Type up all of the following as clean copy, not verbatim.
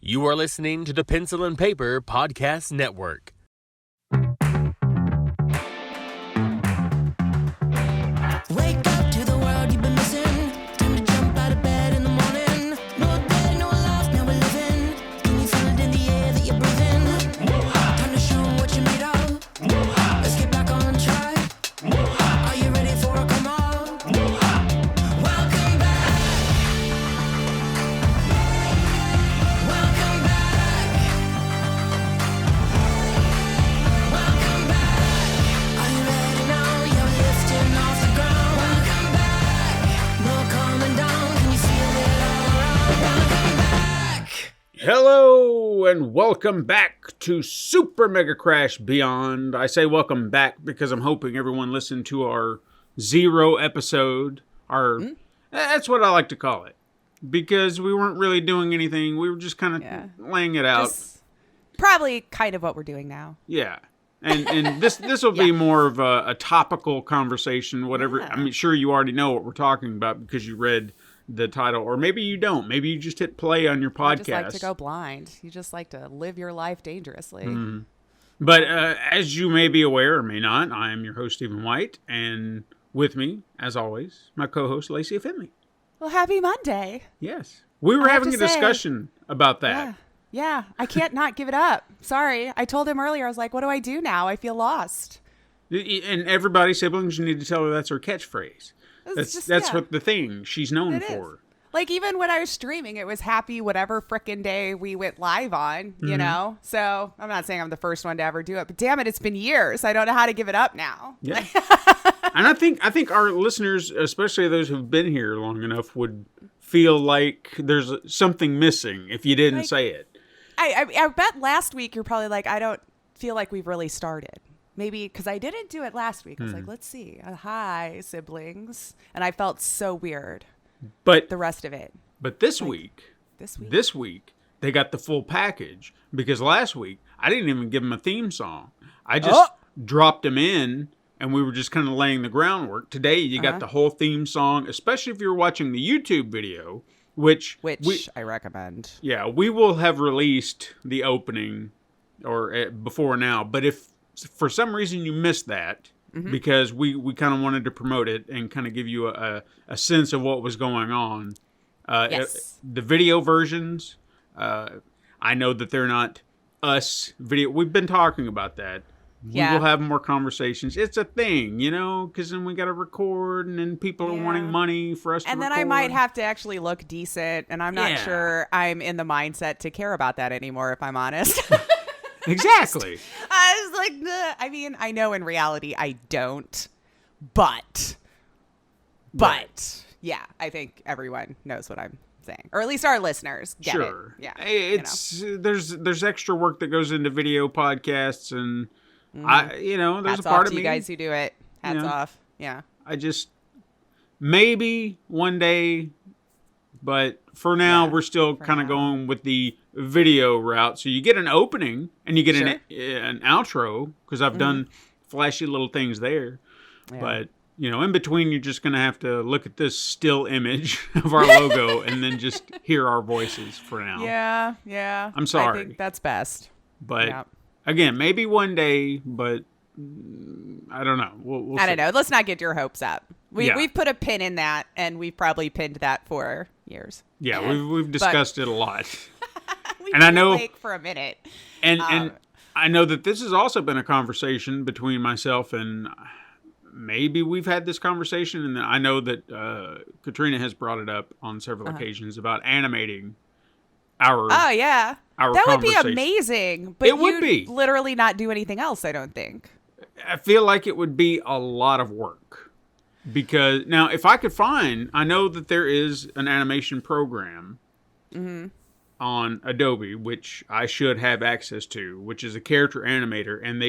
You are listening to the Pencil and Paper Podcast Network. Wake up to the world you've been missing. Time to jump out of bed in the morning. No day, no life, now we're living. Can you feel it in the air that you're breathing? Time to show 'em what you're made of. Let's get back on track. Are you ready for a come on? Welcome back. Welcome back. Welcome back. Are you ready now? You're lifting off the ground. Welcome back. No coming down. Can you feel it all around? Welcome back. Hello and welcome back to Super Mega Crash Beyond. I say welcome back because I'm hoping everyone listened to our 0 episode. That's what I like to call it. Because we weren't really doing anything. We were just kind of laying it out. Just probably kind of what we're doing now. Yeah. And this will be more of a topical conversation, whatever. Yeah. I'm sure you already know what we're talking about because you read the title. Or maybe you don't. Maybe you just hit play on your podcast. You just like to go blind. You just like to live your life dangerously. Mm-hmm. But as you may be aware or may not, I am your host, Stephen White. And with me, as always, my co-host, Lacey Finley. Well, happy Monday. Yes. We were I have having to a say- discussion about that. Yeah. I can't not give it up. Sorry. I told him earlier, I was like, what do I do now? I feel lost. And everybody, siblings, you need to tell her that's her catchphrase. That's what the thing she's known It for. is. Like, even when I was streaming, it was happy whatever frickin' day we went live on, you know? So, I'm not saying I'm the first one to ever do it, but damn it, it's been years. I don't know how to give it up now. Yeah. And I think our listeners, especially those who've been here long enough, would feel like there's something missing if you didn't say it. I bet last week you're probably like, I don't feel like we've really started. Maybe because I didn't do it last week. I was like, let's see. Hi, siblings. And I felt so weird. But The rest of it. But this week, they got the full package because last week I didn't even give them a theme song. I just dropped them in and we were just kind of laying the groundwork. Today you got the whole theme song, especially if you're watching the YouTube video, which I recommend. Yeah, we will have released the opening or before now. But if for some reason you missed that, because we kind of wanted to promote it and kind of give you a sense of what was going on. Yes. The video versions, I know that they're not us video. We've been talking about that. Yeah. We will have more conversations. It's a thing, you know, because then we got to record and then people are wanting money for us to And record. then I might have to actually look decent. And I'm not sure I'm in the mindset to care about that anymore, if I'm honest. Exactly. I was like, nah. I mean, I know in reality I don't, but yeah, I think everyone knows what I'm saying, or at least our listeners get it. Yeah, It's there's extra work that goes into video podcasts, and there's hats a part off of to me. you guys who do it. Hats Yeah. off. Yeah. I just maybe one day, but for now we're still kind of going with the video route. So you get an opening and you get an outro because I've done flashy little things there. Yeah. But in between, you're just gonna have to look at this still image of our logo and then just hear our voices for now. Yeah. I'm sorry. I think that's best. But again, maybe one day, but I don't know. We'll I see. don't know. Let's not get your hopes up. Yeah. We've put a pin in that, and we've probably pinned that for years. Yeah, we've discussed it a lot. We And I were know- awake for a minute. And I know that this has also been a conversation between myself and maybe we've had this conversation, and I know that Katrina has brought it up on several occasions about animating our Oh yeah, our that would be conversation. amazing. But It would you'd be. literally not do anything else. I don't think. I feel like it would be a lot of work because now if I could find, I know that there is an animation program on Adobe, which I should have access to, which is a character animator. And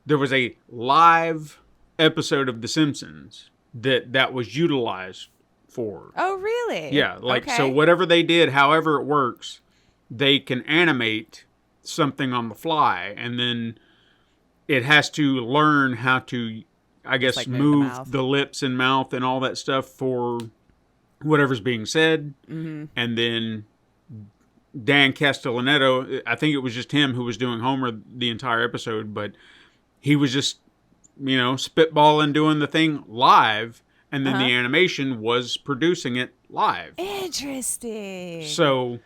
there was a live episode of The Simpsons that was utilized for. Oh really? Yeah. Like, Okay. so whatever they did, however it works, they can animate something on the fly and then it has to learn how to, I guess, like move the move mouth. the lips and mouth and all that stuff for whatever's being said. And then Dan Castellanetto, I think it was just him who was doing Homer the entire episode, but he was just, spitballing, doing the thing live, and then the animation was producing it live. Interesting. So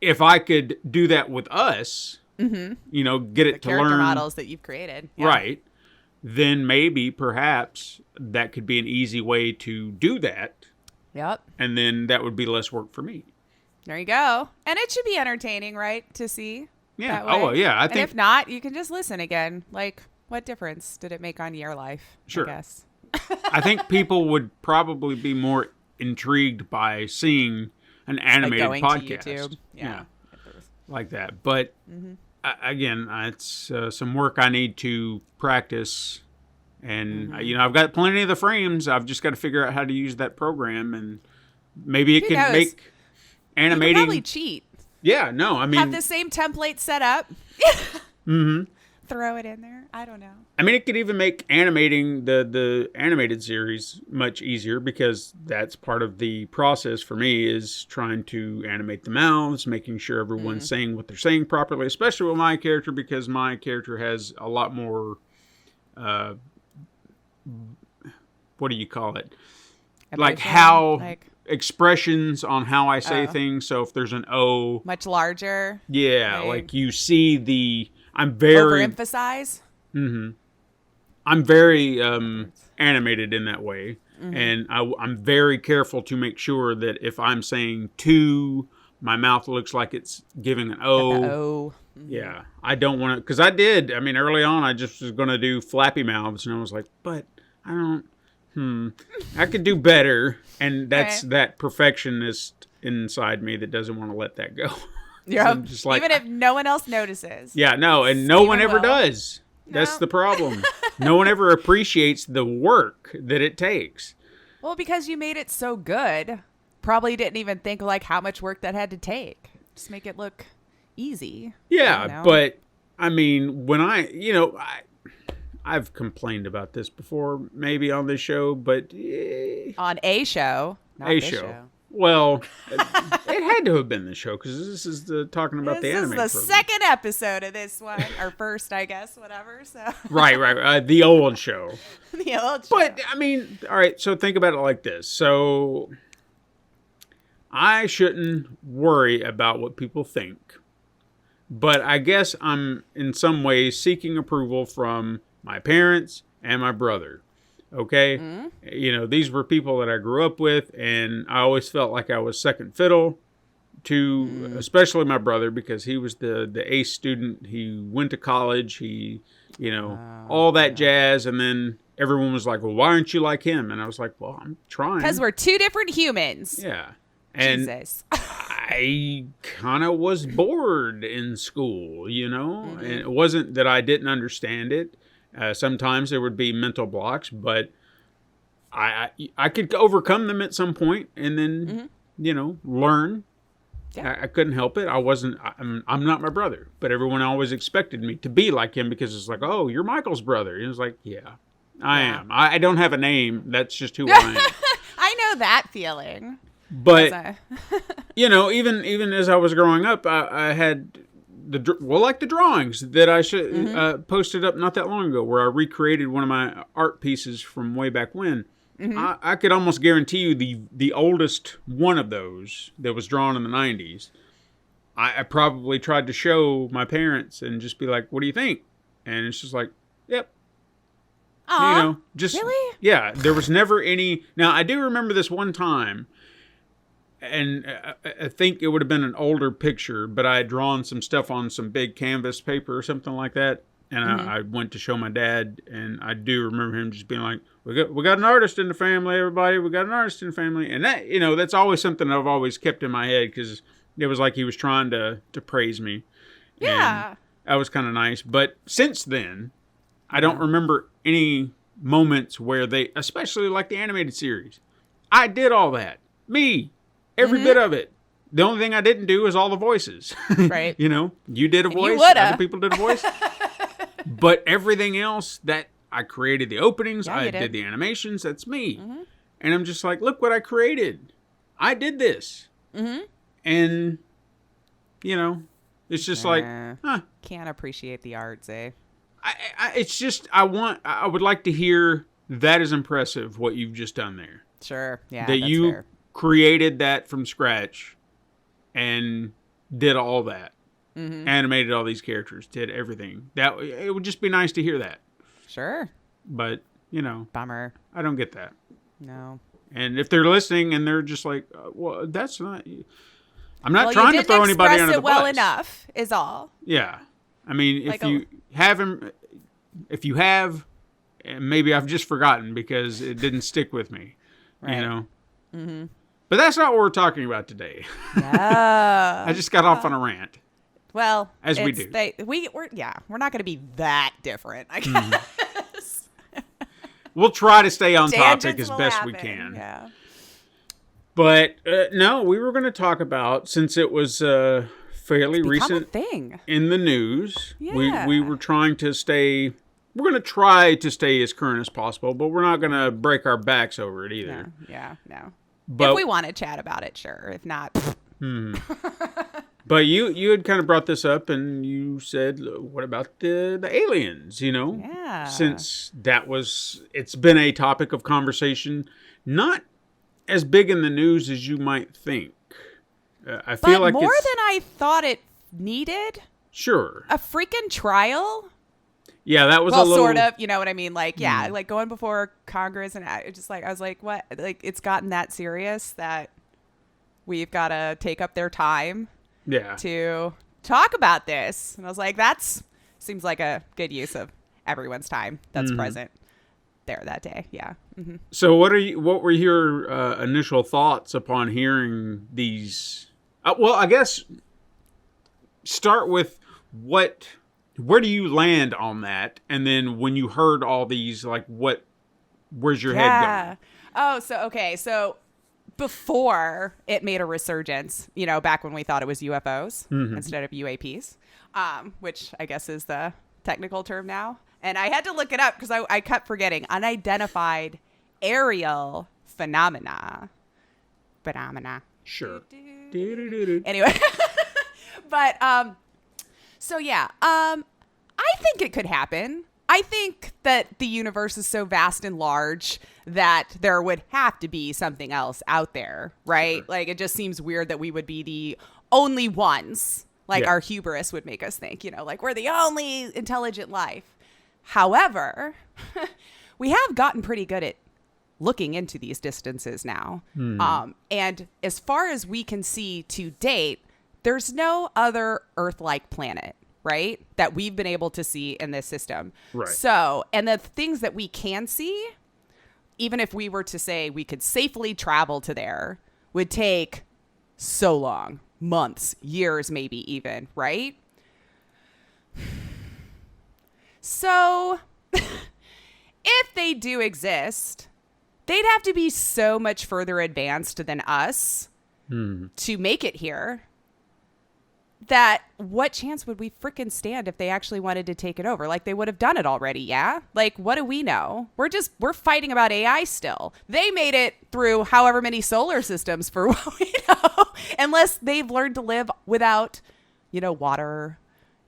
if I could do that with us, get it the to character learn models that you've created. Yeah. right, then maybe perhaps that could be an easy way to do that. Yep. And then that would be less work for me. There you go. And it should be entertaining, right? To see. Yeah. That way. Oh, yeah. I and think if not, you can just listen again. Like, what difference did it make on your life? Sure. I guess. I think people would probably be more intrigued by seeing an animated going podcast. to YouTube. Yeah. Like that. But again, it's some work I need to practice. And, I've got plenty of the frames. I've just got to figure out how to use that program. And maybe it Who can knows? make You animating. could probably cheat. Yeah, no, I mean. Have the same template set up. Throw it in there. I don't know. I mean, it could even make animating the animated series much easier, because that's part of the process for me, is trying to animate the mouths, making sure everyone's saying what they're saying properly, especially with my character, because my character has a lot more, what do you call it? Like Emotion, how like expressions on how I say things. So if there's an O, much larger. yeah, Right. like you see I'm very Overemphasize. I'm very animated in that way, and I'm very careful to make sure that if I'm saying to, my mouth looks like it's giving an O. Oh. Yeah, I don't want to, because I did. I mean, early on, I just was going to do flappy mouths, and I was like, but I don't. I could do better, and that's Right. that perfectionist inside me that doesn't want to let that go. Yep. I'm just like, even if no one else notices. yeah, no, and no one ever will. does. That's No. the problem. No one ever appreciates the work that it takes. Well, because you made it so good, probably didn't even think like how much work that had to take. Just make it look easy. Yeah, you know? but I mean, when I've complained about this before, maybe on this show, but on a show, not a this show. Well, it had to have been the show, because this is talking about the This is anime the program. second episode of this one, or first, I guess, whatever. So Right. The old show. the old show. But, I mean, all right, so think about it like this. So, I shouldn't worry about what people think. But I guess I'm, in some ways, seeking approval from my parents and my brother. Okay? These were people that I grew up with, and I always felt like I was second fiddle to, especially my brother, because he was the ace student. He went to college. He, all that jazz. And then everyone was like, well, why aren't you like him? And I was like, well, I'm trying. Because we're two different humans. Yeah. And Jesus. I kind of was bored in school, and it wasn't that I didn't understand it. Sometimes there would be mental blocks, but I could overcome them at some point, and then, learn. Yeah. I couldn't help it. I'm not my brother, but everyone always expected me to be like him, because it's like, oh, you're Michael's brother. And it's like, yeah, I am. I don't have a name. That's just who I am. I know that feeling. But even as I was growing up, I had the drawings that I posted up not that long ago, where I recreated one of my art pieces from way back when. I could almost guarantee you the oldest one of those that was drawn in the 90s. I probably tried to show my parents and just be like, "What do you think?" And it's just like, "Yep." Aw, just really? Yeah. There was never any. Now I do remember this one time. And I think it would have been an older picture, but I had drawn some stuff on some big canvas paper or something like that. And I went to show my dad, and I do remember him just being like, we got an artist in the family, everybody. We got an artist in the family. And that, that's always something I've always kept in my head, because it was like he was trying to praise me. Yeah. And that was kind of nice. But since then, I don't remember any moments where especially like the animated series, I did all that. Me. Every bit of it. The only thing I didn't do is all the voices. Right. You did a And you voice. woulda. Other people did a voice. But everything else, that I created the openings, Yeah, I you did the animations, that's me. And I'm just like, look what I created. I did this. And you know, it's just like, Can't appreciate the arts, eh? it's just, I would like to hear that is impressive what you've just done there. Sure. Yeah. That that's you fair. created that from scratch and did all that. Animated all these characters, did everything. That it would just be nice to hear that. Sure. But, you know, Bummer. I don't get that. No. And if they're listening and they're just like, well, that's not... I'm not Well, trying you to throw didn't anybody express under the it well bus. enough is all. Yeah. I mean, Like if you have him... If you have... Maybe I've just forgotten because it didn't stick with me. Right. You know? Mm-hmm. But that's not what we're talking about today. Yeah. I just got off on a rant. Well, As we do. We're not going to be that different, I guess. We'll try to stay on topic Tangents as will best we happen. can. Yeah. But no, we were going to talk about, since it was fairly Become a recent thing. in the news, Yeah. we were trying to stay, we're going to try to stay as current as possible, but we're not going to break our backs over it either. No. But, If we want to chat about it, sure. If not, but you had kind of brought this up and you said, what about the aliens, you know? Yeah. Since it's been a topic of conversation, not as big in the news as you might think. I feel like more it's... than I thought it needed. Sure. A freaking trial? Yeah, that was a Well, little... sort of, you know what I mean? Like, yeah, like going before Congress and I was like, what? Like, it's gotten that serious that we've got to take up their time Yeah. to talk about this. And I was like, seems like a good use of everyone's time that's present there that day. Yeah. Mm-hmm. So what were your initial thoughts upon hearing these? Well, I guess start with where do you land on that? And then when you heard all these, like, where's your head going? Oh, so before it made a resurgence, you know, back when we thought it was UFOs instead of UAPs, which I guess is the technical term now. And I had to look it up because I kept forgetting. Unidentified aerial phenomena. Sure. Anyway. But, so yeah, I think it could happen. I think that the universe is so vast and large that there would have to be something else out there, right? Sure. Like, it just seems weird that we would be the only ones. Like, Yeah. our hubris would make us think, you know, like we're the only intelligent life. However, we have gotten pretty good at looking into these distances now. And as far as we can see to date, there's no other Earth-like planet, right, that we've been able to see in this system. Right. So, and the things that we can see, even if we were to say we could safely travel to there, would take so long, months, years, maybe even, right? So, if they do exist, they'd have to be so much further advanced than us to make it here. That what chance would we frickin' stand if they actually wanted to take it over? Like, they would have done it already, yeah? Like, what do we know? We're fighting about AI still. They made it through however many solar systems for what we know, unless they've learned to live without, you know, water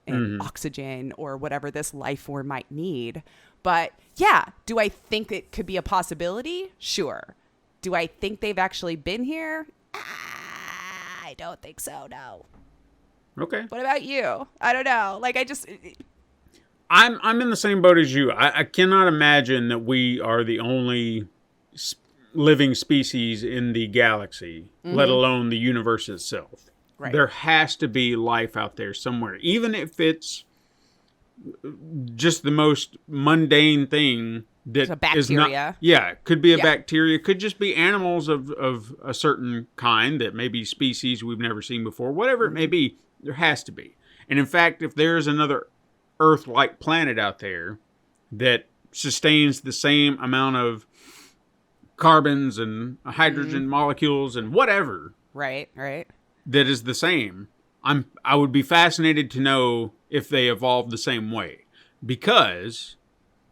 and oxygen or whatever this life form might need. But yeah, do I think it could be a possibility? Sure. Do I think they've actually been here? I don't think so, no. Okay. What about you? I don't know. Like, I'm in the same boat as you. I cannot imagine that we are the only living species in the galaxy, let alone the universe itself. Right. There has to be life out there somewhere, even if it's just the most mundane thing that It's a is not. bacteria. Yeah, it could be a Yeah. bacteria. Could just be animals of a certain kind that may be species we've never seen before. Whatever it may be, there has to be. And in fact, if there's another Earth-like planet out there that sustains the same amount of carbons and hydrogen molecules and whatever right. that is the same, I would be fascinated to know if they evolved the same way. Because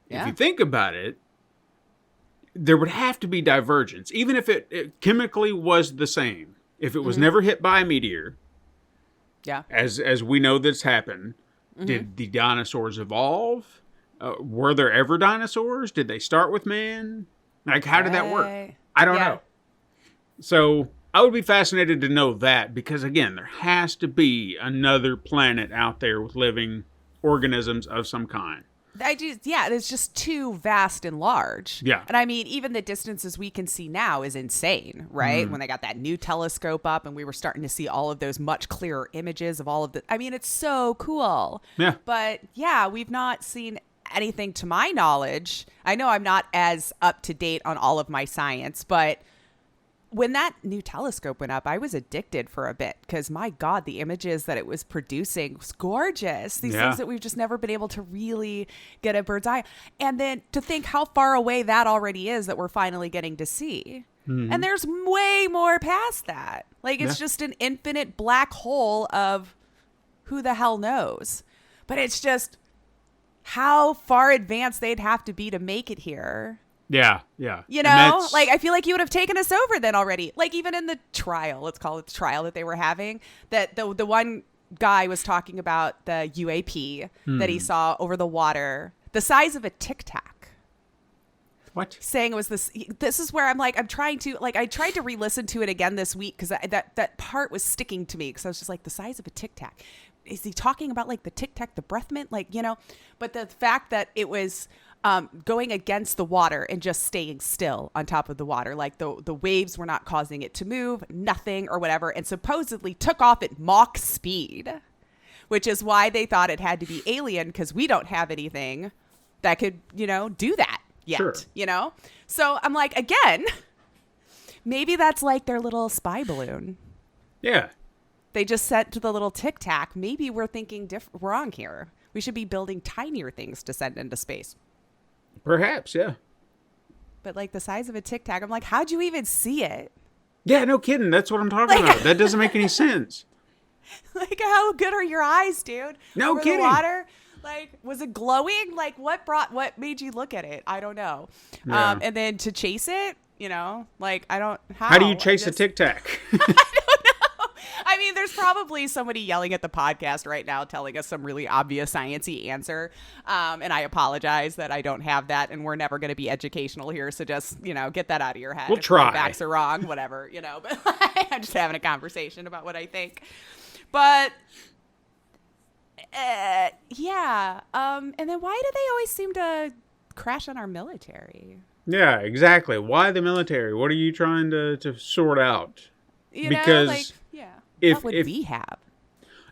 if you think about it, there would have to be divergence. Even if it chemically was the same. If it was never hit by a meteor, Yeah. As we know that's happened. Did the dinosaurs evolve? Were there ever dinosaurs? Did they start with man? Like, how did that work? Right. I don't Yeah. know. So I would be fascinated to know that, because, again, there has to be another planet out there with living organisms of some kind. It's just too vast and large. Yeah. And I mean, even the distances we can see now is insane, right? When they got that new telescope up and we were starting to see all of those much clearer images of all of the, I mean, it's so cool. Yeah. But yeah, we've not seen anything to my knowledge. I know I'm not as up to date on all of my science, but when that new telescope went up, I was addicted for a bit because, my God, the images that it was producing was gorgeous. These things that we've just never been able to really get a bird's eye. And then to think how far away that already is that we're finally getting to see. And there's way more past that. Like, it's just an infinite black hole of who the hell knows. But it's just how far advanced they'd have to be to make it here. Yeah. You And know, that's- like, I feel like you would have taken us over then already. Like, even in the trial, let's call it the trial that they were having, that the one guy was talking about the UAP that he saw over the water, the size of a Tic Tac. What? Saying it was this is where I'm like, I tried to re-listen to it again this week because that part was sticking to me because I was just like, the size of a Tic Tac. Is he talking about like the Tic Tac, the breath mint? Like, you know, but the fact that it was going against the water and just staying still on top of the water, like the waves were not causing it to move, nothing or whatever, and supposedly took off at Mach speed, which is why they thought it had to be alien because we don't have anything that could, you know, do that yet, Sure. you know? So I'm like, again, maybe that's like their little spy balloon. Yeah. They just sent to the little Tic Tac. Maybe we're thinking wrong here. We should be building tinier things to send into space. Perhaps, yeah. But like the size of a Tic Tac, I'm like, how'd you even see it? Yeah, no kidding. That's what I'm talking about. That doesn't make any sense. Like, how good are your eyes, dude? No Over kidding. The water? Like, was it glowing? Like, what made you look at it? I don't know. Yeah. And then to chase it, you know, like, I don't, How do you chase a Tic Tac? I mean, there's probably somebody yelling at the podcast right now telling us some really obvious sciencey answer. And I apologize that I don't have that, and we're never going to be educational here. So just, you know, get that out of your head. We'll If try. my facts are wrong, whatever, you know. But I'm just having a conversation about what I think. But yeah. And then why do they always seem to crash on our military? Yeah, exactly. Why the military? What are you trying to sort out? You Because know, like, yeah. if- what would if- we have?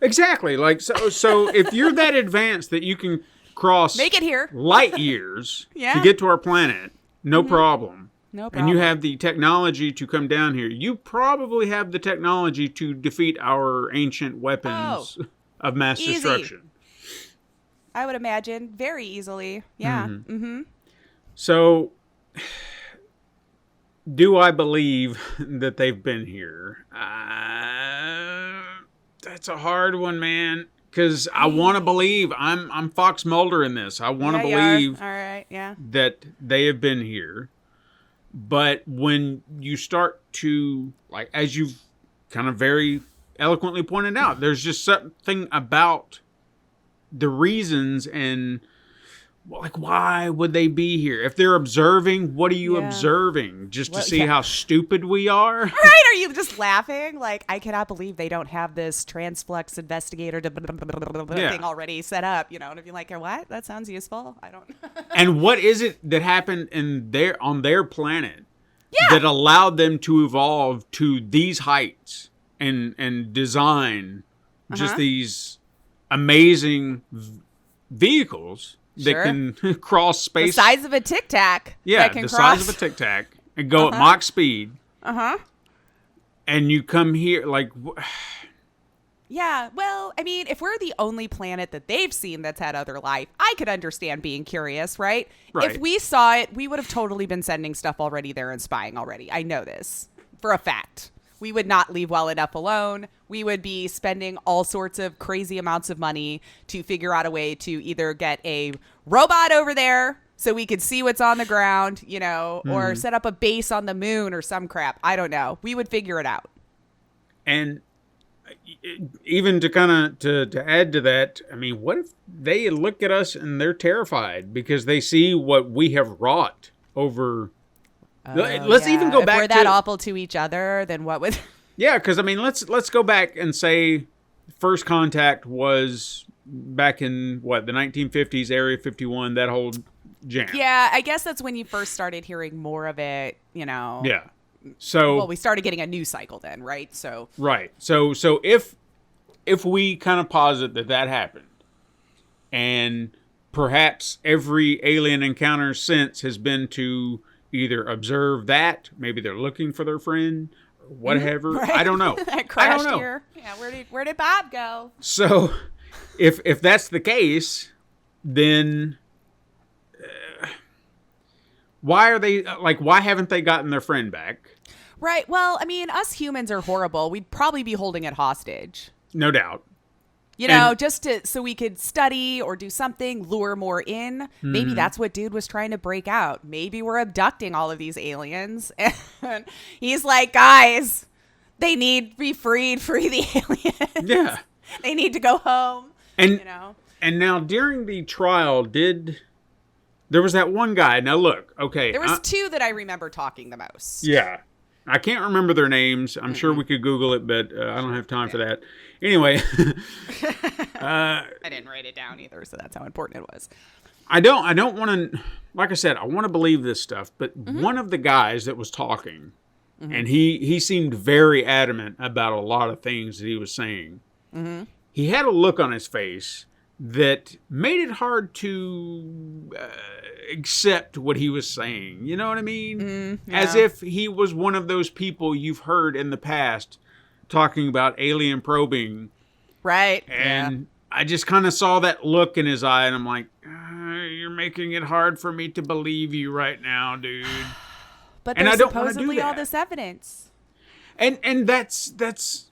Exactly. Like, so if you're that advanced that you can cross Make it here. light years Yeah. to get to our planet, no problem. No And you problem. have the technology to come down here. You probably have the technology to defeat our ancient weapons of mass Easy. destruction. I would imagine very easily. Yeah. Mm-hmm. So, do I believe that they've been here? That's a hard one, man. Because I want to believe. I'm Fox Mulder in this. I want to believe All right. Yeah. that they have been here. But when you start to, like, as you've kind of very eloquently pointed out, there's just something about the reasons and, like, why would they be here? If they're observing, what are you Yeah. observing? Just to Well, see yeah. how stupid we are? Right? Are you just laughing? Like, I cannot believe they don't have this transflux investigator thing already set up, you know? And if you're like, what? That sounds useful. I don't. And what is it that happened on their planet that allowed them to evolve to these heights and design just these amazing vehicles that Sure. can cross The space? size of a Tic Tac. Yeah, that can the cross. size of a Tic Tac and go at Mach speed. Uh-huh. And you come here like, Yeah, well, I mean, if we're the only planet that they've seen that's had other life, I could understand being curious, right? Right. If we saw it, we would have totally been sending stuff already there and spying already. I know this for a fact. We would not leave well enough alone. We would be spending all sorts of crazy amounts of money to figure out a way to either get a robot over there so we could see what's on the ground, you know, or set up a base on the moon or some crap. I don't know. We would figure it out. and even to kind of to add to that, I mean, what if they look at us and they're terrified because they see what we have wrought over? Let's even go back. If we're that awful to each other, then what would? Yeah, because I mean, let's go back and say first contact was back in what, the 1950s, Area 51, that whole jam. Yeah, I guess that's when you first started hearing more of it. Yeah. So well, we started getting a news cycle then, right? So right. So if we kind of posit that happened, and perhaps every alien encounter since has been to either observe that, maybe they're looking for their friend, or whatever. Right. I don't know. That crashed I don't know. here. Yeah, where did Bob go? So if that's the case, then why are they why haven't they gotten their friend back? Right. Well, I mean, us humans are horrible. We'd probably be holding it hostage. No doubt. Just so we could study or do something, lure more in. Maybe that's what dude was trying to break out. Maybe we're abducting all of these aliens. And he's like, guys, they need to be freed. Free the aliens. Yeah. They need to go home. And now during the trial, there was that one guy. Now look, okay. There was two that I remember talking the most. Yeah. I can't remember their names. I'm sure we could Google it, but I don't have time for that. Anyway. I didn't write it down either, so that's how important it was. I don't want to, like I said, I want to believe this stuff, but one of the guys that was talking, and he seemed very adamant about a lot of things that he was saying. He had a look on his face that made it hard to accept what he was saying. You know what I mean? Yeah. As if he was one of those people you've heard in the past talking about alien probing. Right. And I just kind of saw that look in his eye, and I'm like, you're making it hard for me to believe you right now, dude. But And there's I don't wanna do supposedly all that. this evidence. And that's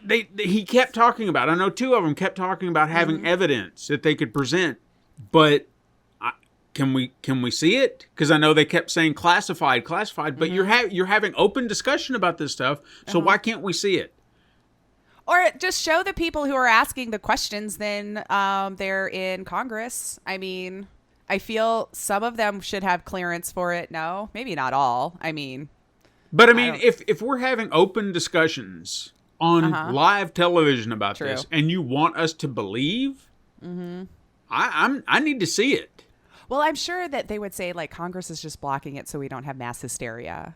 he kept talking about. I know two of them kept talking about having evidence that they could present, but can we see it? Because I know they kept saying classified, but you're having open discussion about this stuff. So why can't we see it? Or just show the people who are asking the questions then they're in Congress. I mean, I feel some of them should have clearance for it. No, maybe not all. I mean. But I mean, if we're having open discussions on live television about this, and you want us to believe, I need to see it. Well, I'm sure that they would say like Congress is just blocking it so we don't have mass hysteria.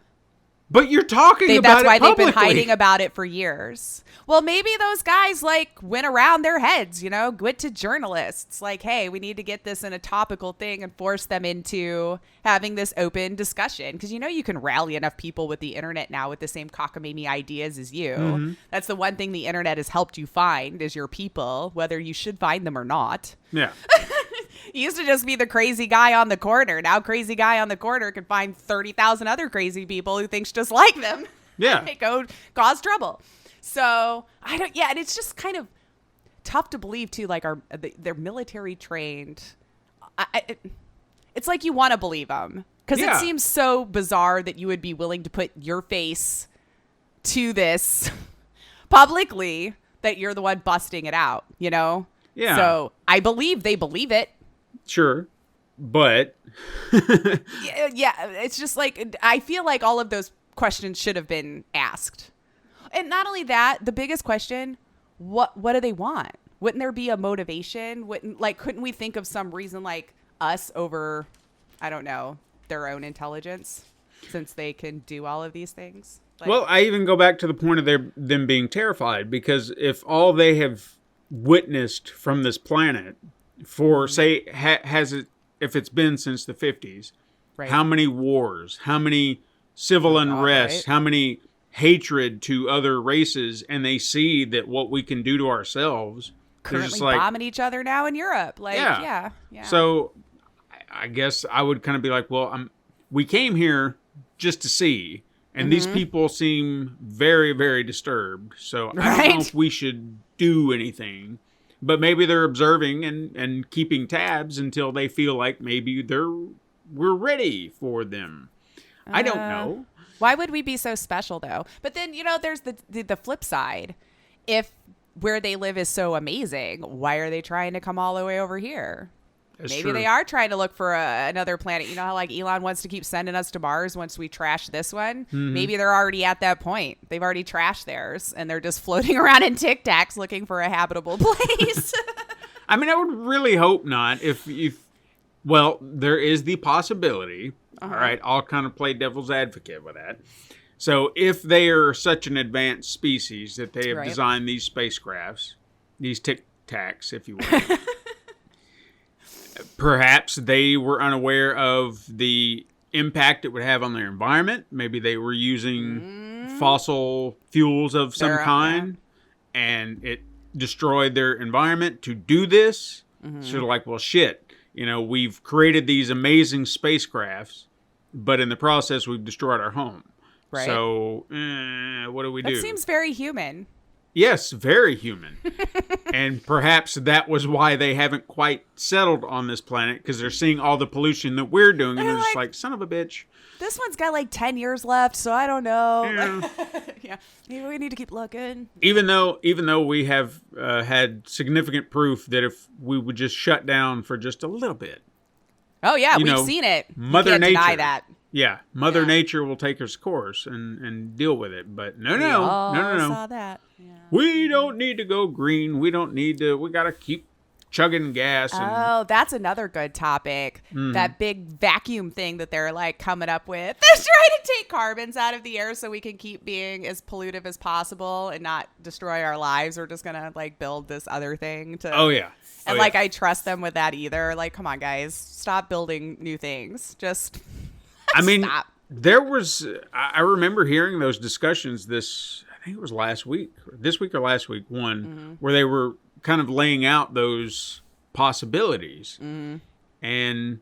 But you're talking about that's it why publicly. they've been hiding about it for years. Well, maybe those guys went around their heads, went to journalists like, hey, we need to get this in a topical thing and force them into having this open discussion. Because you can rally enough people with the internet now with the same cockamamie ideas as you. That's the one thing the internet has helped you find is your people, whether you should find them or not. Yeah. It used to just be the crazy guy on the corner. Now crazy guy on the corner can find 30,000 other crazy people who thinks just like them. Yeah. They go cause trouble. So and it's just kind of tough to believe too. Like they're military trained. It's like you want to believe them because it seems so bizarre that you would be willing to put your face to this publicly that you're the one busting it out, Yeah. So I believe they believe it. Sure. But it's just like I feel like all of those questions should have been asked. And not only that, the biggest question, what do they want? Wouldn't there be a motivation? Couldn't we think of some reason like us over, I don't know, their own intelligence since they can do all of these things? Well, I even go back to the point of them being terrified, because if all they have witnessed from this planet for say if it's been since the 50s, how many wars, how many civil unrest, how many hatred to other races, and they see that what we can do to ourselves, currently just like, bombing each other now in Europe. Yeah. So I guess I would kind of be like, well, we came here just to see, and these people seem very, very disturbed. So I don't know if we should do anything. But maybe they're observing and keeping tabs until they feel like maybe we're ready for them. I don't know. Why would we be so special though? But then, there's the flip side. if where they live is so amazing, why are they trying to come all the way over here? That's Maybe true. they are trying to look for another planet. You know how like Elon wants to keep sending us to Mars once we trash this one? Maybe they're already at that point. They've already trashed theirs and they're just floating around in Tic Tacs looking for a habitable place. I mean, I would really hope not. Well, there is the possibility. All right, I'll kind of play devil's advocate with that. So if they are such an advanced species that they have Right. designed these spacecrafts, these Tic Tacs, if you will, perhaps they were unaware of the impact it would have on their environment. Maybe they were using fossil fuels of some They're- kind, and it destroyed their environment to do this. So they're like, well, shit. We've created these amazing spacecrafts, but in the process, we've destroyed our home. Right. So, what do we do? That seems very human. Yes, very human. And perhaps that was why they haven't quite settled on this planet, because they're seeing all the pollution that we're doing, and They're they're just like- like, son of a bitch. This one's got like 10 years left, so I don't know. Yeah. Yeah, maybe we need to keep looking. Even though we have had significant proof that if we would just shut down for just a little bit, Oh yeah, You we've know, seen it. Mother you can't deny Nature. that. Mother Yeah. Nature will take its course and deal with it. But no. We all saw that. Yeah. We don't need to go green. We got to keep chugging gas. And, Oh, that's another good topic. Mm-hmm. That big vacuum thing that they're like coming up with. They're trying to take carbons out of the air so we can keep being as pollutive as possible and not destroy our lives. We're just gonna like build this other thing to. oh, yeah. And Oh, like yeah. I trust them with that either. Like, come on, guys, stop building new things. Just I mean, stop. there was, I remember hearing those discussions I think it was this week or last week, where they were kind of laying out those possibilities. And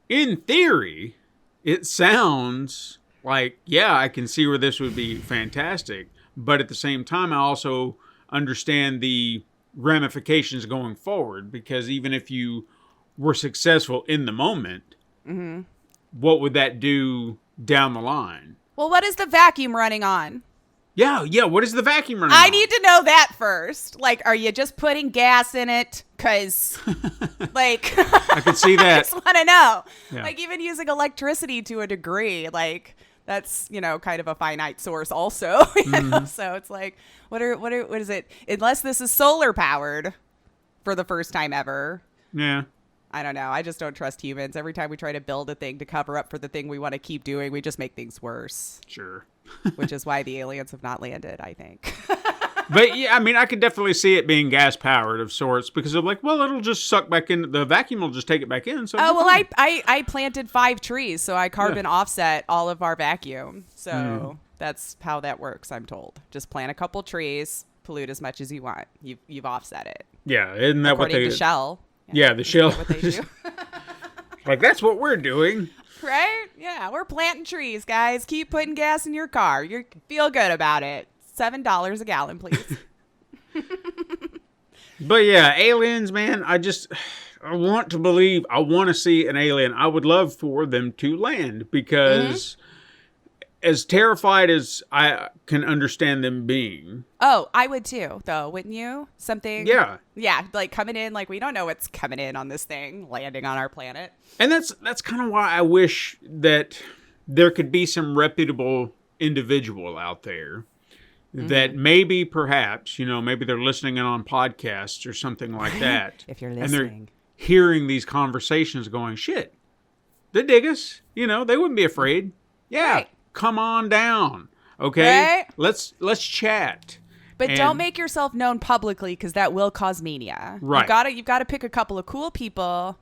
in theory, it sounds like, yeah, I can see where this would be fantastic. But at the same time, I also understand the ramifications going forward, because even if you were successful in the moment, what would that do down the line? Well, what is the vacuum running on? Yeah. What is the vacuum running I on? need to know that first. Like, are you just putting gas in it? Because, like, I could see I that. just want to know. Yeah. Like, even using electricity to a degree, like, that's, kind of a finite source also. You know? So it's like, what is it? Unless this is solar powered for the first time ever. Yeah. I don't know. I just don't trust humans. Every time we try to build a thing to cover up for the thing we want to keep doing, we just make things worse, Sure. which is why the aliens have not landed, I think. But yeah, I mean, I could definitely see it being gas powered of sorts, because they're like, well, it'll just suck back in. The vacuum will just take it back in. So Oh, well, fine. I planted 5 trees, so I carbon offset all of our vacuum. So that's how that works, I'm told. Just plant a couple trees, pollute as much as you want. You've offset it. Yeah, isn't that what According they? to Shell. Yeah, the Isn't Shell. that what they do? Like, that's what we're doing. Right? Yeah, we're planting trees, guys. Keep putting gas in your car. You feel good about it. $7 a gallon, please. But yeah, aliens, man, I want to believe, I want to see an alien. I would love for them to land, because as terrified as I can understand them being. Oh, I would too, though, wouldn't you? Something. Yeah. Yeah, like coming in, like we don't know what's coming in on this thing, landing on our planet. And that's kind of why I wish that there could be some reputable individual out there that maybe, perhaps, maybe they're listening in on podcasts or something like that. If you're And they're listening. hearing these conversations going, shit, they dig us. They wouldn't be afraid. Yeah, Right. come on down. Okay? Right. Let's chat. But And- don't make yourself known publicly, because that will cause mania. Right. You've got to pick a couple of cool people,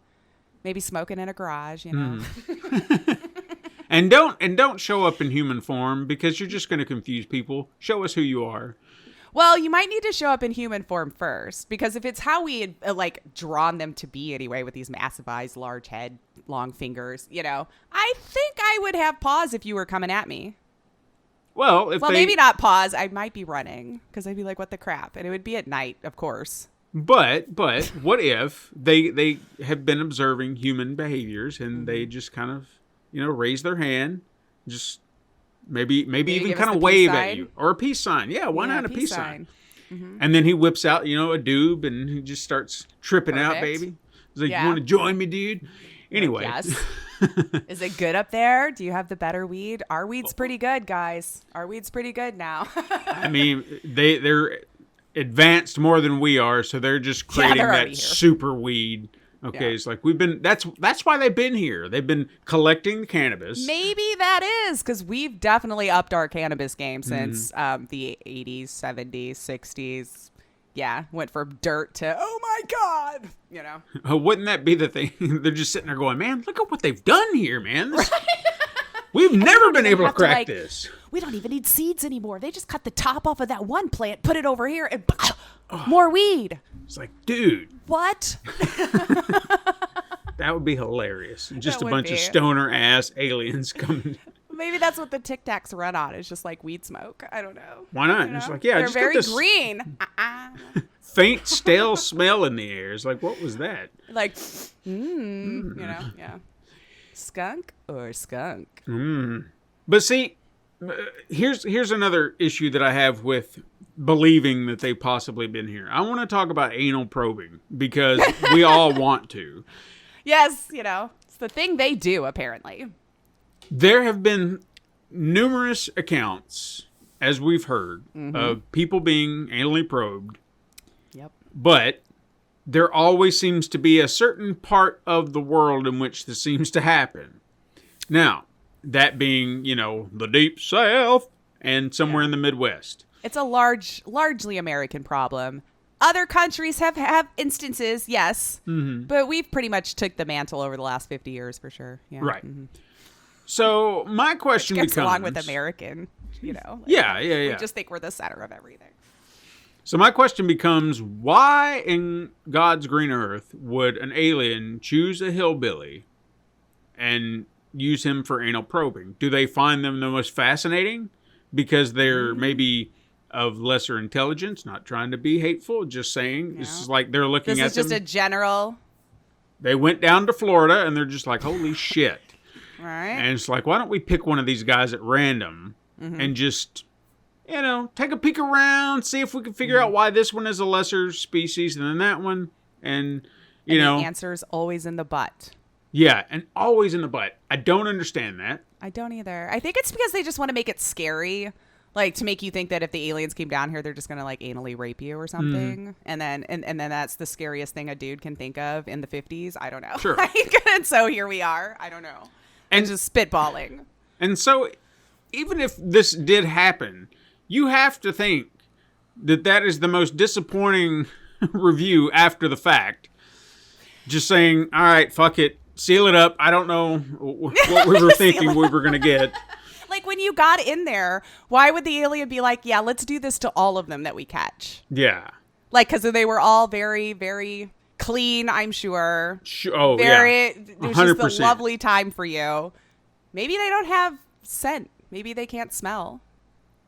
maybe smoking in a garage, And don't show up in human form, because you're just going to confuse people. Show us who you are. Well, you might need to show up in human form first, because if it's how we had drawn them to be anyway, with these massive eyes, large head, long fingers, I think I would have pause if you were coming at me. Well, Maybe not pause. I might be running, because I'd be like, what the crap? And it would be at night, of course. But what if they have been observing human behaviors, and they just kind of raise their hand, just maybe even give us kind the of peace wave sign? at you, or a peace sign. Yeah, why not a peace sign? And then he whips out, a doob, and he just starts tripping out, Perfect. baby. He's like, Yeah. you want to join me, dude? Anyway. Yes. Is it good up there? Do you have the better weed? Our weed's pretty good, guys. Our weed's pretty good now. I mean, they're advanced more than we are, so they're just creating they're that already here. super weed. Okay, Yeah. it's like that's why they've been here. They've been collecting cannabis. Maybe that is because we've definitely upped our cannabis game since the 80s, 70s, 60s. Yeah, went from dirt to, oh my God, Wouldn't that be the thing? They're just sitting there going, man, look at what they've done here, man. We've never been able to have to, crack like, this. We don't even need seeds anymore. They just cut the top off of that one plant, put it over here, and more weed. It's like, dude, What? that would be hilarious. Just That a would bunch of be. stoner ass aliens coming. Maybe that's what the Tic Tacs run on. It's just like weed smoke. I don't know. Why not? You It's know? like, yeah, they're just get very this green. faint, stale smell in the air. It's like, what was that? Like, yeah. Skunk or skunk? But see, here's another issue that I have with believing that they've possibly been here. I want to talk about anal probing because we all want to. Yes, it's the thing they do, apparently. There have been numerous accounts, as we've heard, of people being anally probed, Yep. but there always seems to be a certain part of the world in which this seems to happen. Now, that being, the deep south and somewhere in the Midwest. It's a largely American problem. Other countries have instances, yes, but we've pretty much took the mantle over the last 50 years for sure. Yeah. Right. So my question Gets becomes... along with American, like, Yeah. We just think we're the center of everything. So my question becomes, why in God's green earth would an alien choose a hillbilly and use him for anal probing? Do they find them the most fascinating because they're maybe of lesser intelligence, not trying to be hateful, just saying, this is like they're looking This at is just them. a general, They went down to Florida and they're just like, holy shit. right? And it's like, why don't we pick one of these guys at random and just, take a peek around, see if we can figure out why this one is a lesser species than that one. And, The answer's always in the butt. yeah, and always in the butt. I don't understand that. I don't either. I think it's because they just want to make it scary. Like, to make you think that if the aliens came down here, they're just going to, like, anally rape you or something. And then and then that's the scariest thing a dude can think of in the 50s. I don't know. Sure. And so here we are. I don't know. And just spitballing. And so, even if this did happen, you have to think that is the most disappointing review after the fact. Just saying, all right, fuck it, seal it up. I don't know what we were thinking we were going to get. Like, when you got in there, why would the alien be like, yeah, let's do this to all of them that we catch? Yeah. Like, because they were all very, very clean, I'm sure. Oh, Very, yeah. it was just 100%. a lovely time for you. Maybe they don't have scent. Maybe they can't smell.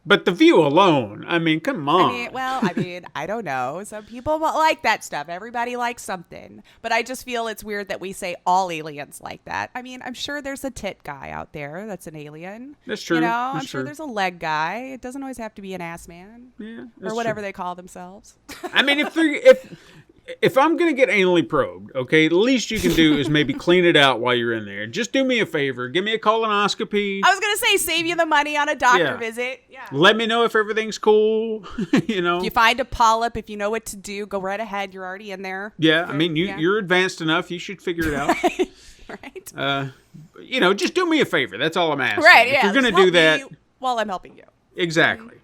But the view alone, I mean, come on. I mean, I don't know. Some people like that stuff. Everybody likes something. But I just feel it's weird that we say all aliens like that. I mean, I'm sure there's a tit guy out there that's an alien. That's true. I'm That's sure true. there's a leg guy. It doesn't always have to be an ass man. Yeah, Or whatever they call themselves. I mean, if I'm going to get anally probed, okay, the least you can do is maybe clean it out while you're in there. Just do me a favor. Give me a colonoscopy. I was going to say, save you the money on a doctor Yeah. visit. Yeah. Let me know if everything's cool, If you find a polyp, if you know what to do, go right ahead. You're already in there. Yeah, I mean, Yeah. you're advanced enough. You should figure it out. Right? Just do me a favor. That's all I'm asking. Right, If yeah. you're going Just to do help that, me while I'm helping you. exactly.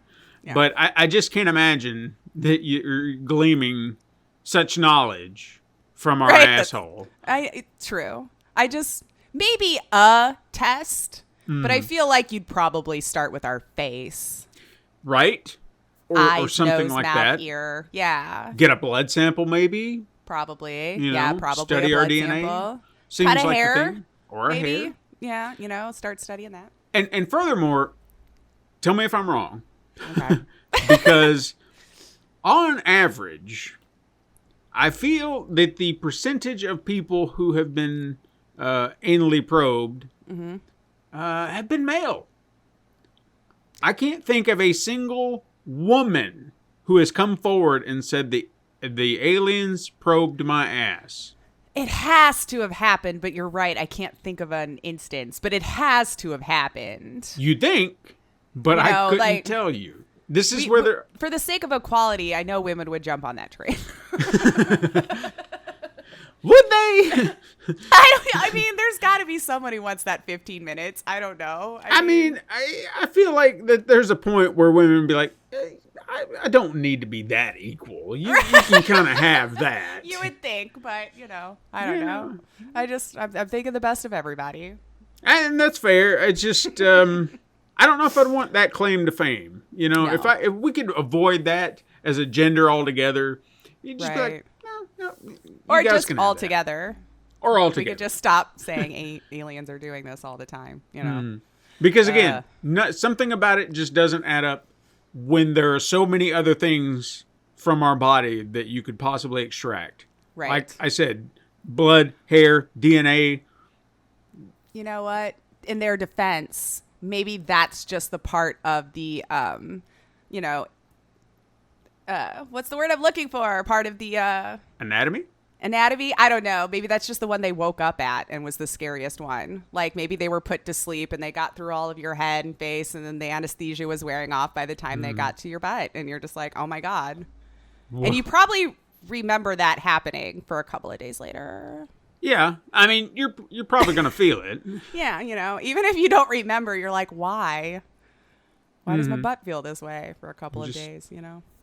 Yeah. But I just can't imagine that you're gleaming such knowledge from our Right, that's- asshole. True. I just, maybe a test, but Hmm. I feel like you'd probably start with our face. Right? Or Eyes, something nose, like mouth, that. ear. Yeah, Get a blood sample, maybe. probably. You Yeah, know, probably study a our blood DNA. sample. Seems Cut a like hair, the thing. Or a maybe. hair. Yeah, start studying that. And furthermore, tell me if I'm wrong. Okay. Because on average, I feel that the percentage of people who have been anally probed have been male. I can't think of a single woman who has come forward and said the aliens probed my ass. It has to have happened, but you're right. I can't think of an instance, but it has to have happened. You think, but You know, I couldn't like, tell you. This is where they're... For the sake of equality, I know women would jump on that train. Would they? I mean, there's got to be someone who wants that 15 minutes. I don't know. I mean, I feel like that there's a point where women be like, I don't need to be that equal. You can kind of have that. You would think, but, I don't know. I'm thinking the best of everybody. And that's fair. It's just, I don't know if I'd want that claim to fame. No. If we could avoid that as a gender altogether, you'd just be like, no. Or you guys just can have all that. together. Or all We together. could just stop saying aliens are doing this all the time, Because again, something about it just doesn't add up when there are so many other things from our body that you could possibly extract. Right. Like I said, blood, hair, DNA. You know what? In their defense, maybe that's just the part of the, what's the word I'm looking for? Part of the Anatomy? anatomy. I don't know. Maybe that's just the one they woke up at and was the scariest one. Like maybe they were put to sleep and they got through all of your head and face, and then the anesthesia was wearing off by the time they got to your butt, and you're just like, oh my God. Whoa. And you probably remember that happening for a couple of days later. Yeah. I mean, you're probably going to feel it. Yeah, even if you don't remember, you're like, why? Why does my butt feel this way for a couple of days,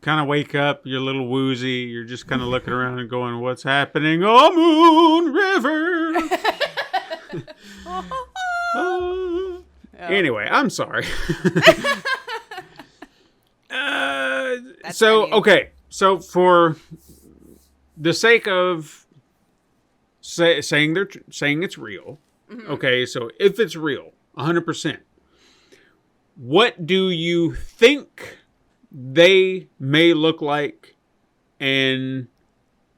Kind of wake up, you're a little woozy, you're just kind of looking around and going, what's happening? Oh, Moon River. Oh. Anyway, I'm sorry. Okay. So for the sake of saying it's real, okay, so if it's real, 100%, what do you think they may look like, and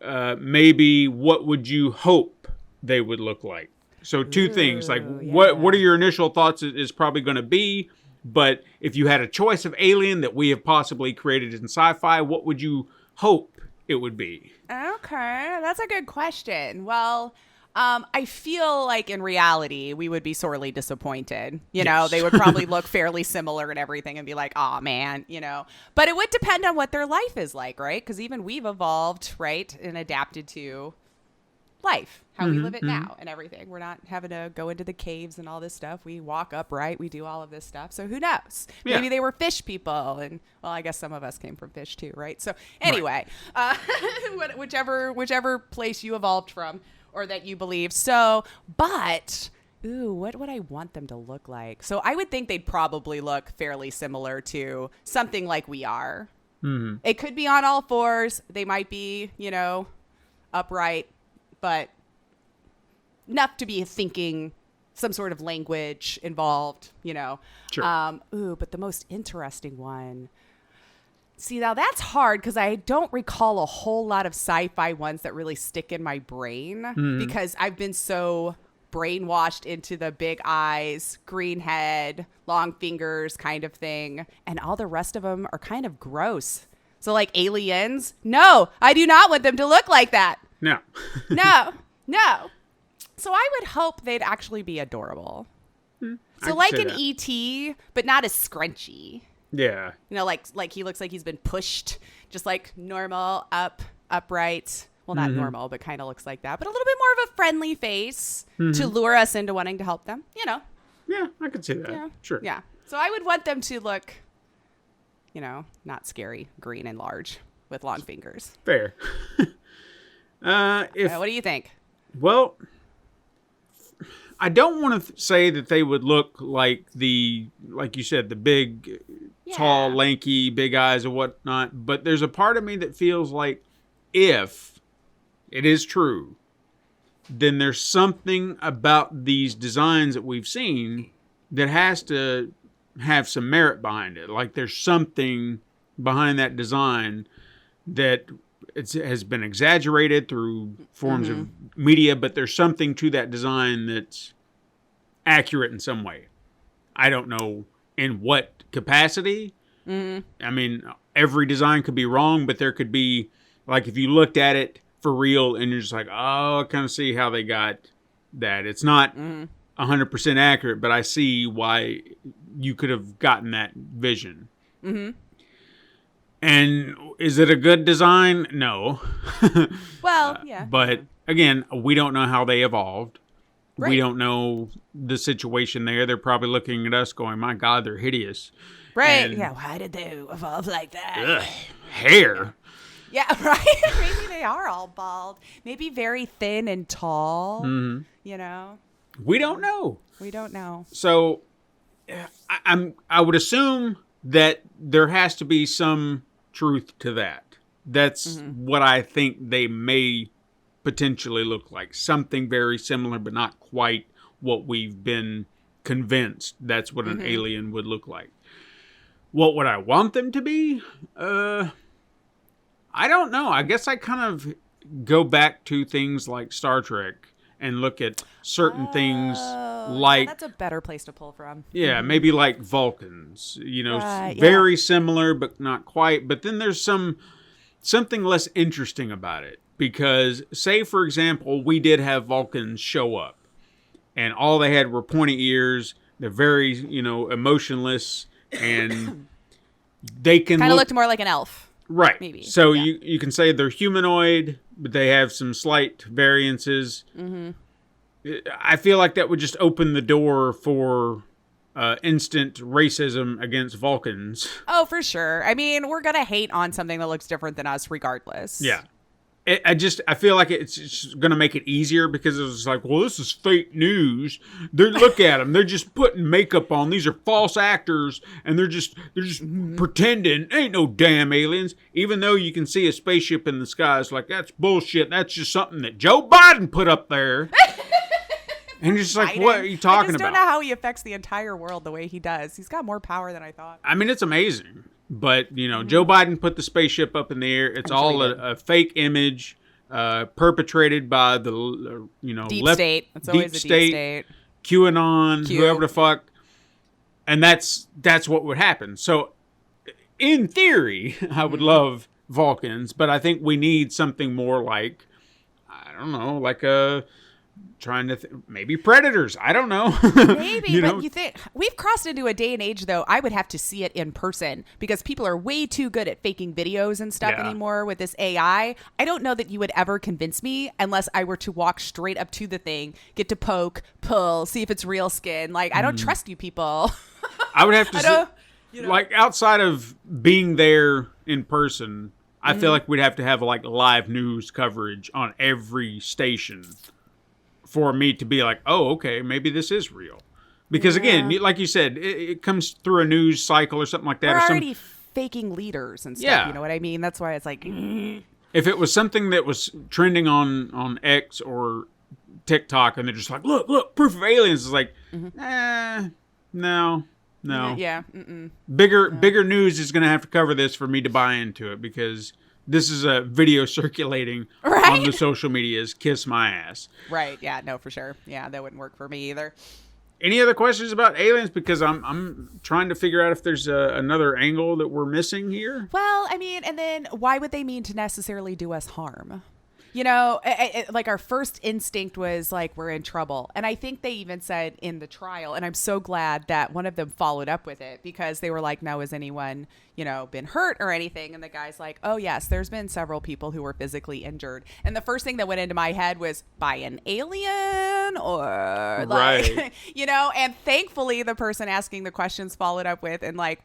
maybe what would you hope they would look like? So two things, like what are your initial thoughts is probably going to be, but if you had a choice of alien that we have possibly created in sci-fi, what would you hope it would be? Okay, that's a good question. Well, I feel like in reality, we would be sorely disappointed. They would probably look fairly similar and everything and be like, oh, man, But it would depend on what their life is like, right? Because even we've evolved, right, and adapted to life, how we live it now and everything. We're not having to go into the caves and all this stuff. We walk upright. We do all of this stuff. So who knows? Yeah. Maybe they were fish people. And, well, I guess some of us came from fish too, right? So anyway, whichever place you evolved from, or that you believe. So, but, what would I want them to look like? So I would think they'd probably look fairly similar to something like we are. Mm-hmm. It could be on all fours. They might be, upright, but enough to be thinking some sort of language involved, Sure. But the most interesting one. See, now that's hard because I don't recall a whole lot of sci-fi ones that really stick in my brain because I've been so brainwashed into the big eyes, green head, long fingers kind of thing. And all the rest of them are kind of gross. So like aliens, no, I do not want them to look like that. No. No. So I would hope they'd actually be adorable. So like an ET, but not as scrunchy. Yeah. Like he looks like he's been pushed, just like normal, upright. Well, not normal, but kind of looks like that. But a little bit more of a friendly face to lure us into wanting to help them, Yeah, I could see that. Yeah. Sure. Yeah. So I would want them to look, not scary, green and large with long fingers. Fair. What do you think? Well, I don't want to say that they would look like like you said, the big, tall, lanky, big eyes or whatnot. But there's a part of me that feels like if it is true, then there's something about these designs that we've seen that has to have some merit behind it. Like there's something behind that design that has been exaggerated through forms of media, but there's something to that design that's accurate in some way. I don't know in what capacity. I mean, every design could be wrong, but there could be, like, if you looked at it for real and you're just like, oh, I kind of see how they got that. It's not 100% accurate, but I see why you could have gotten that vision. Mm-hmm. And is it a good design? No. Well, yeah. But again, we don't know how they evolved. Right. We don't know the situation there. They're probably looking at us going, my God, they're hideous. Right. And, Yeah. Why did they evolve like that? ugh, hair. Yeah, right? Maybe they are all bald. Maybe very thin and tall. Mm-hmm. You know? We don't know. We don't know. So I would assume that there has to be some truth to that. That's what I think they may potentially look like. Something very similar, but not quite what we've been convinced that's what an alien would look like. What would I want them to be? I don't know. I guess I kind of go back to things like Star Trek and look at certain things like... That's a better place to pull from. Yeah, maybe like Vulcans. You know, Right, very similar, but not quite. But then there's something less interesting about it. Because, say, for example, we did have Vulcans show up. And all they had were pointy ears. They're very, emotionless. And they can Kind of looked more like an elf. Right. Maybe. So Yeah. you can say they're humanoid, but they have some slight variances. Mm-hmm. I feel like that would just open the door for instant racism against Vulcans. Oh, for sure. I mean, we're going to hate on something that looks different than us regardless. Yeah. I feel like it's just going to make it easier because it's like, well, this is fake news. Look at them. They're just putting makeup on. These are false actors, and they're just pretending. Ain't no damn aliens. Even though you can see a spaceship in the sky, it's like, that's bullshit. That's just something that Joe Biden put up there. And you're just like, Biden. what are you talking I just about? don't know how he affects the entire world the way he does. He's got more power than I thought. I mean, it's amazing. But, Joe Biden put the spaceship up in the air. It's all a fake image perpetrated by the, Deep state. It's always a deep state. QAnon, whoever the fuck. And that's what would happen. So, in theory, I would love Vulcans, but I think we need something more like, I don't know, like maybe predators. I don't know. Maybe, but you think we've crossed into a day and age, though. I would have to see it in person because people are way too good at faking videos and stuff anymore with this AI. I don't know that you would ever convince me unless I were to walk straight up to the thing, get to poke, pull, see if it's real skin. Like, I don't trust you people. I would have to like outside of being there in person, I feel like we'd have to have like live news coverage on every station for me to be like, oh, okay, maybe this is real. Because again, like you said, it comes through a news cycle or something like that. We're already faking leaders and stuff. Yeah. You know what I mean? That's why it's like, if it was something that was trending on X or TikTok and they're just like, look, proof of aliens, is like, no. yeah. Bigger news is going to have to cover this for me to buy into it because this is a video circulating on the social medias. Kiss my ass. Right. Yeah. No, for sure. Yeah, that wouldn't work for me either. Any other questions about aliens? Because I'm trying to figure out if there's another angle that we're missing here. Well, I mean, and then why would they mean to necessarily do us harm? Like our first instinct was like, we're in trouble. And I think they even said in the trial, and I'm so glad that one of them followed up with it because they were like, no, has anyone, been hurt or anything? And the guy's like, oh, yes, there's been several people who were physically injured. And the first thing that went into my head was by an alien or like, and thankfully the person asking the questions followed up with and like,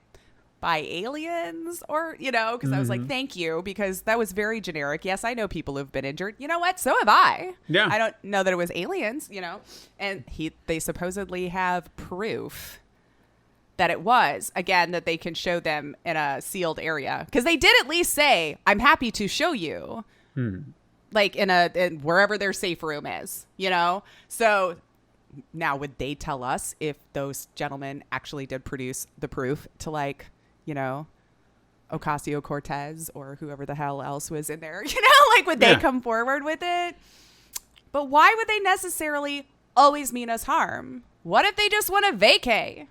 by aliens or, because I was like, thank you, because that was very generic. Yes, I know people who've been injured. You know what? So have I. Yeah. I don't know that it was aliens, and they supposedly have proof that it was, again, that they can show them in a sealed area. Because they did at least say, I'm happy to show you, like in wherever their safe room is, So now would they tell us if those gentlemen actually did produce the proof to like, Ocasio-Cortez or whoever the hell else was in there, like would they come forward with it? But why would they necessarily always mean us harm? What if they just want to vacay?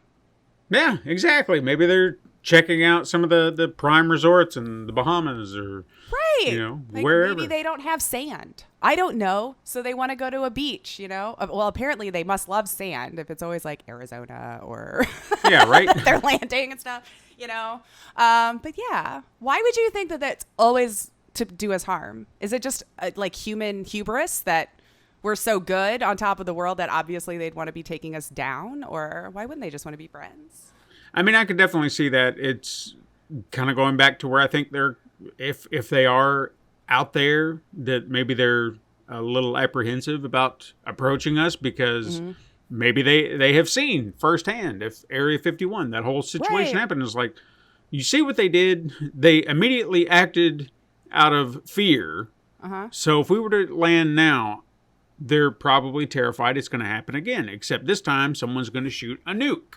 Yeah, exactly. Maybe they're checking out some of the prime resorts in the Bahamas or, Right. you know, Like, wherever. maybe they don't have sand. I don't know. So they want to go to a beach, you know? Well, apparently they must love sand if it's always like Arizona or Yeah, right. they're landing and stuff, you know? But yeah, why would you think that that's always to do us harm? Is it just like human hubris that we're so good on top of the world that obviously they'd want to be taking us down? Or why wouldn't they just want to be friends? I mean, I could definitely see that. It's kind of going back to where I think they're, if they are out there, that maybe they're a little apprehensive about approaching us because maybe they have seen firsthand if Area 51, that whole situation Right. happened. It's like, you see what they did? They immediately acted out of fear. So if we were to land now, they're probably terrified it's going to happen again, except this time someone's going to shoot a nuke.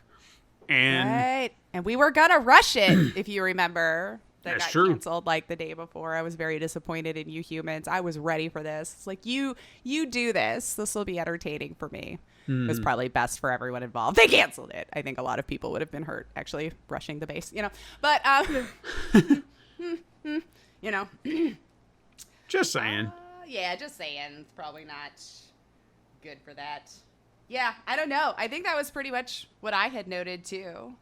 And Right. And we were going to rush it, if you remember. That That's got true. canceled like the day before. I was very disappointed in you humans. I was ready for this. It's like, you do this. This will be entertaining for me. It was probably best for everyone involved. They canceled it. I think a lot of people would have been hurt, actually, rushing the base, you know. But, you know. just saying. Yeah, just saying. It's probably not good for that. Yeah, I don't know. I think that was pretty much what I had noted, too.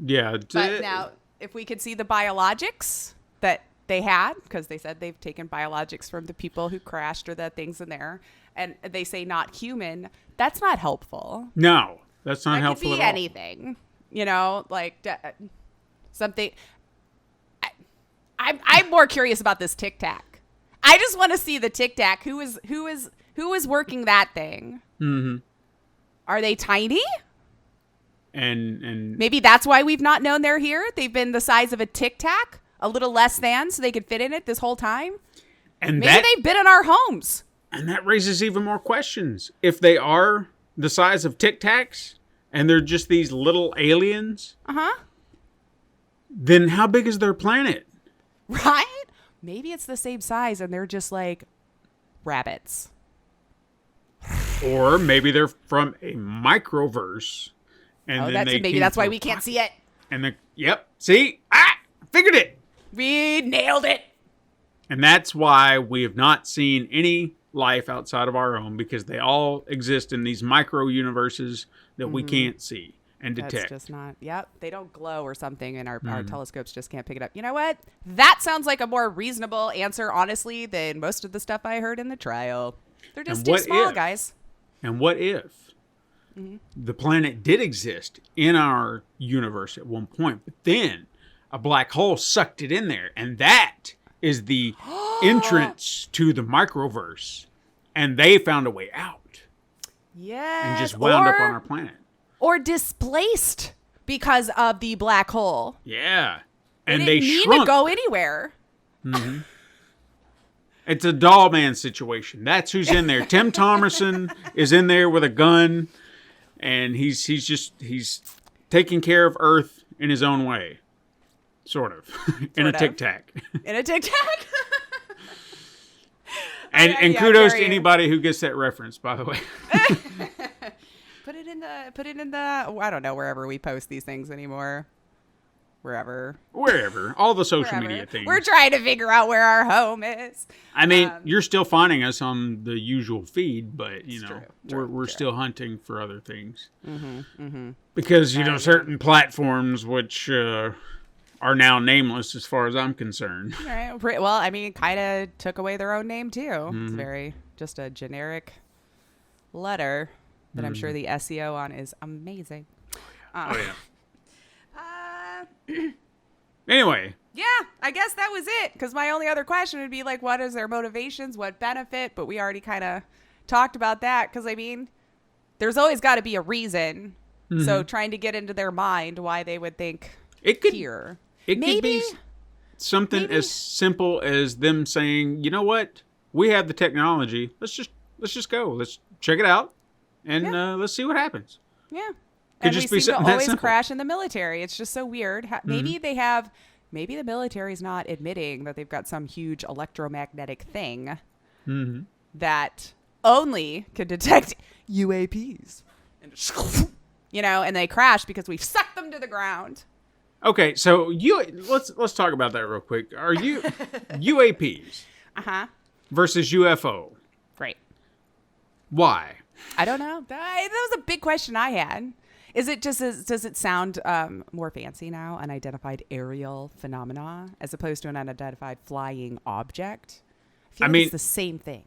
Yeah. But now, if we could see the biologics that they had, because they said they've taken biologics from the people who crashed or the things in there, and they say not human, that's not helpful. No, that's not That helpful could be at all. anything, you know, like something. I'm more curious about this Tic Tac. I just want to see the Tic Tac. Who is working that thing? Mm-hmm. Are they tiny? And Maybe that's why we've not known they're here. They've been the size of a Tic Tac, a little less than, so they could fit in it this whole time. and Maybe that they've been in our homes. and that raises even more questions. If they are the size of Tic Tacs and they're just these little aliens, then how big is their planet? Right? Maybe it's the same size and they're just like rabbits. Or maybe they're from a microverse. And Oh, then they maybe came that's why from we a can't pocket. see it. And yep, see? Figured it. We nailed it. And that's why we have not seen any life outside of our own, because they all exist in these micro universes that we can't see and detect. That's just not. Yep. They don't glow or something, and our telescopes just can't pick it up. You know what? That sounds like a more reasonable answer, honestly, than most of the stuff I heard in the trial. They're just And too what small, if- guys. And what if the planet did exist in our universe at one point, but then a black hole sucked it in there, and that is the entrance to the microverse, and they found a way out Yes. and just wound up on our planet. Or displaced because of the black hole. Yeah. They And didn't they need shrunk. to go anywhere. It's a doll man situation. That's who's in there. Tim Thomerson is in there with a gun, and he's taking care of Earth in his own way, sort of, in a Sort of. Tic Tac. In a Tic Tac. And Yeah, kudos to very- anybody who gets that reference, by the way. Put it in the. I don't know, wherever we post these things anymore. Wherever. Wherever, all the social Wherever. media things. We're trying to figure out where our home is. I mean, you're still finding us on the usual feed, but you know, true, we're true. still hunting for other things. Because you know, certain platforms which are now nameless, as far as I'm concerned. All right. Well, I mean, kind of took away their own name too. It's very just a generic letter that I'm sure the SEO on is amazing. Oh yeah. Anyway, Yeah, I guess that was it. Because my only other question would be like, what is their motivations? What benefit? But we already kind of talked about that. Because I mean, there's always got to be a reason. So trying to get into their mind why they would think it could here. it could be something maybe- as simple as them saying, you know what, we have the technology. Let's just go. Let's check it out, and let's see what happens. Yeah. Could And just we be seem to something that always simple. crash in the military. It's just so weird. Maybe maybe the military's not admitting that they've got some huge electromagnetic thing that only can detect UAPs. And just, you know, and they crash because we've sucked them to the ground. Okay, so let's talk about that real quick. Are you UAPs versus UFO? Right. Why? I don't know. That was a big question I had. Is it just does it sound more fancy now? Unidentified aerial phenomena as opposed to an unidentified flying object? I feel like it's the same thing.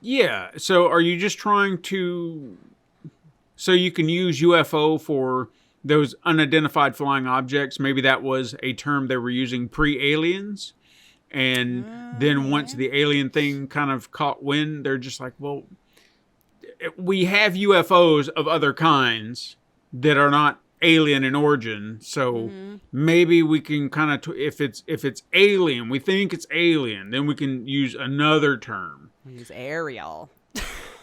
Yeah. So are you just trying to so you can use UFO for those unidentified flying objects? Maybe that was a term they were using pre-aliens. And then once the alien thing kind of caught wind, they're just like, well, we have UFOs of other kinds that are not alien in origin, so maybe we can kind of if it's alien, we think it's alien, then we can use another term. We use aerial.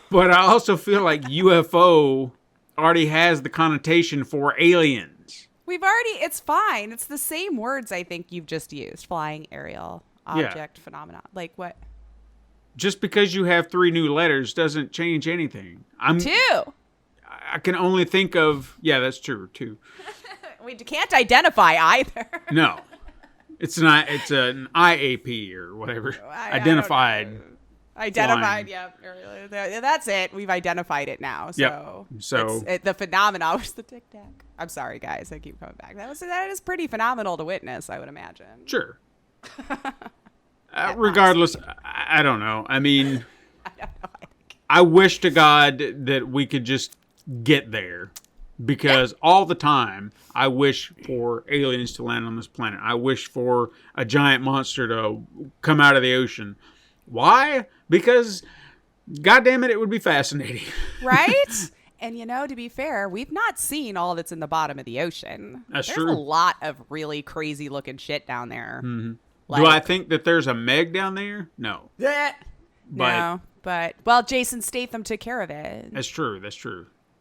But I also feel like UFO already has the connotation for aliens. It's fine. It's the same words I think you've just used. Flying, aerial, object, phenomena. Like what? Just because you have 3 new letters doesn't change anything. 2. I can only think of... Yeah, that's true, 2. We can't identify either. No. It's an IAP or whatever. Identified. Identified, yeah. That's it. We've identified it now. So, the phenomena was the tic tac. I'm sorry, guys. I keep coming back. That is pretty phenomenal to witness, I would imagine. Sure. Regardless, I don't know. I mean, I wish to God that we could just get there, because all the time I wish for aliens to land on this planet. I wish for a giant monster to come out of the ocean. Why? Because, goddamn it would be fascinating. Right? And, to be fair, we've not seen all that's in the bottom of the ocean. That's There's true. a lot of really crazy looking shit down there. Mm-hmm. Do I think that there's a Meg down there? No. But Jason Statham took care of it. That's true.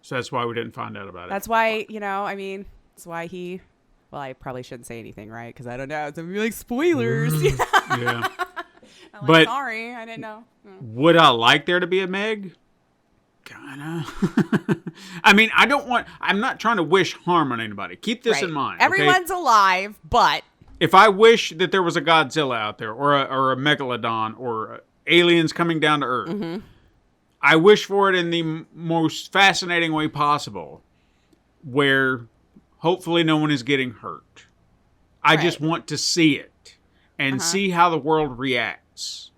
So that's why we didn't find out about it. That's why, that's why he... Well, I probably shouldn't say anything, right? Because I don't know. It's going to be like spoilers. Yeah. I'm like, sorry, I didn't know. Would I like there to be a Meg? Kinda. I mean, I'm not trying to wish harm on anybody. Keep this in mind. Everyone's alive, but... If I wish that there was a Godzilla out there, or a Megalodon, or aliens coming down to Earth, I wish for it in the most fascinating way possible, where hopefully no one is getting hurt. I just want to see it and see how the world reacts.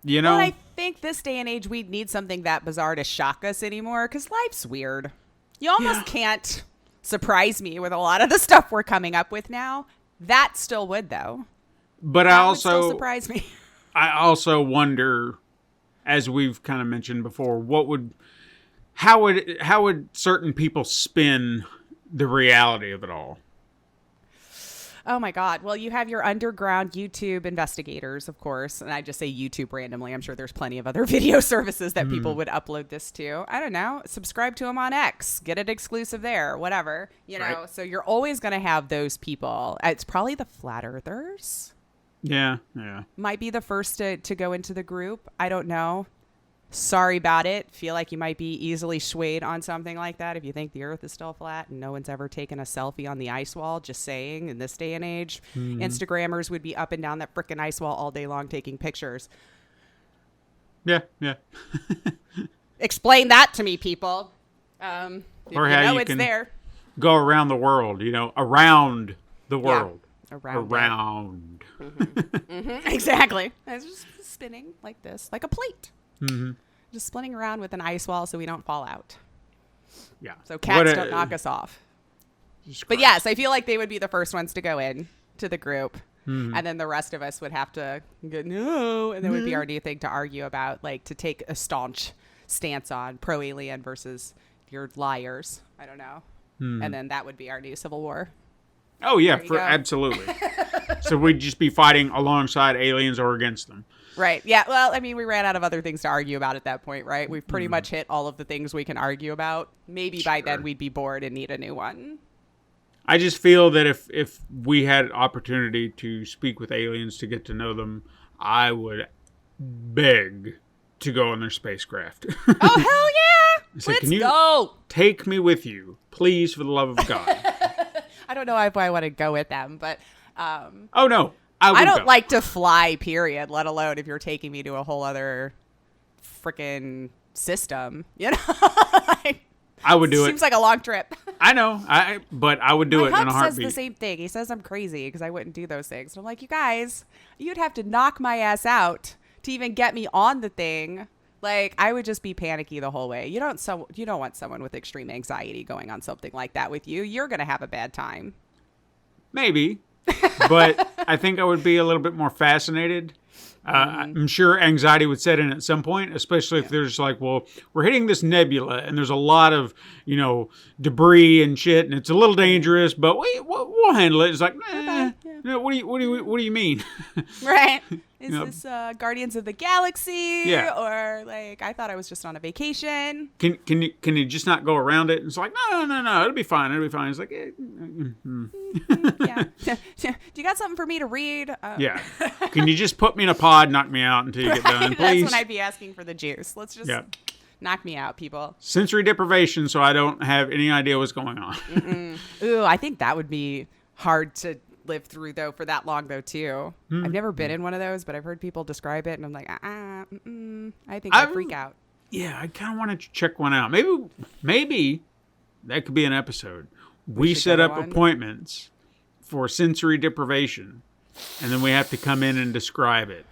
Well, I think this day and age we'd need something that bizarre to shock us anymore, because life's weird. You almost can't surprise me with a lot of the stuff we're coming up with now. That still would, though. But that would still surprise me. I also wonder, as we've kind of mentioned before, how would certain people spin the reality of it all? Oh my God. Well, you have your underground YouTube investigators, of course. And I just say YouTube randomly. I'm sure there's plenty of other video services that people would upload this to. I don't know. Subscribe to them on X. Get it exclusive there. Whatever. Right. So you're always going to have those people. It's probably the flat earthers. Yeah. Might be the first to go into the group. I don't know. Sorry about it. Feel like you might be easily swayed on something like that if you think the earth is still flat and no one's ever taken a selfie on the ice wall. Just saying, in this day and age, Instagrammers would be up and down that frickin' ice wall all day long taking pictures. Yeah. Explain that to me, people. Or how you can there. Go around the world, around the world. Yeah, around. Exactly. It's just spinning like this, like a plate. Just spinning around with an ice wall so we don't fall out. Yeah. So cats don't knock us off. But yes, I feel like they would be the first ones to go in to the group. And then the rest of us would have to go, no. And then would be our new thing to argue about, like to take a staunch stance on pro-alien versus you're liars. I don't know. And then that would be our new civil war. Oh, yeah, absolutely. So we'd just be fighting alongside aliens or against them. Right. Yeah. Well, I mean, we ran out of other things to argue about at that point, right? We've pretty much hit all of the things we can argue about. Maybe by then we'd be bored and need a new one. I just feel that if we had opportunity to speak with aliens to get to know them, I would beg to go on their spacecraft. Oh, hell yeah! So Let's go! Take me with you, please, for the love of God. I don't know if I want to go with them, but Oh no, I don't go. like to fly, period, let alone if you're taking me to a whole other freaking system, you know? Like, I would do it. Seems like a long trip. I know, but I would do it My in a hub says heartbeat. the same thing. He says I'm crazy because I wouldn't do those things. And I'm like, you guys, you'd have to knock my ass out to even get me on the thing. Like, I would just be panicky the whole way. You don't want someone with extreme anxiety going on something like that with you. You're gonna have a bad time. Maybe, but I think I would be a little bit more fascinated. I'm sure anxiety would set in at some point, especially if there's like, well, we're hitting this nebula and there's a lot of, debris and shit, and it's a little dangerous, but we'll handle it. It's like, what do you mean? Right. Is this Guardians of the Galaxy? Yeah. Or like, I thought I was just on a vacation. Can you just not go around it? It's like, no, it'll be fine. It's like, Yeah. Do you got something for me to read? yeah. Can you just put me in a pod, knock me out until you get done, please? That's when I'd be asking for the juice. Let's just knock me out, people. Sensory deprivation, so I don't have any idea what's going on. Ooh, I think that would be hard to live through though for that long though too. I've never been in one of those, but I've heard people describe it, and I'm like, I think I'd freak out. Yeah, I kind of want to check one out. Maybe that could be an episode. We should set go up on. appointments for sensory deprivation, and then we have to come in and describe it.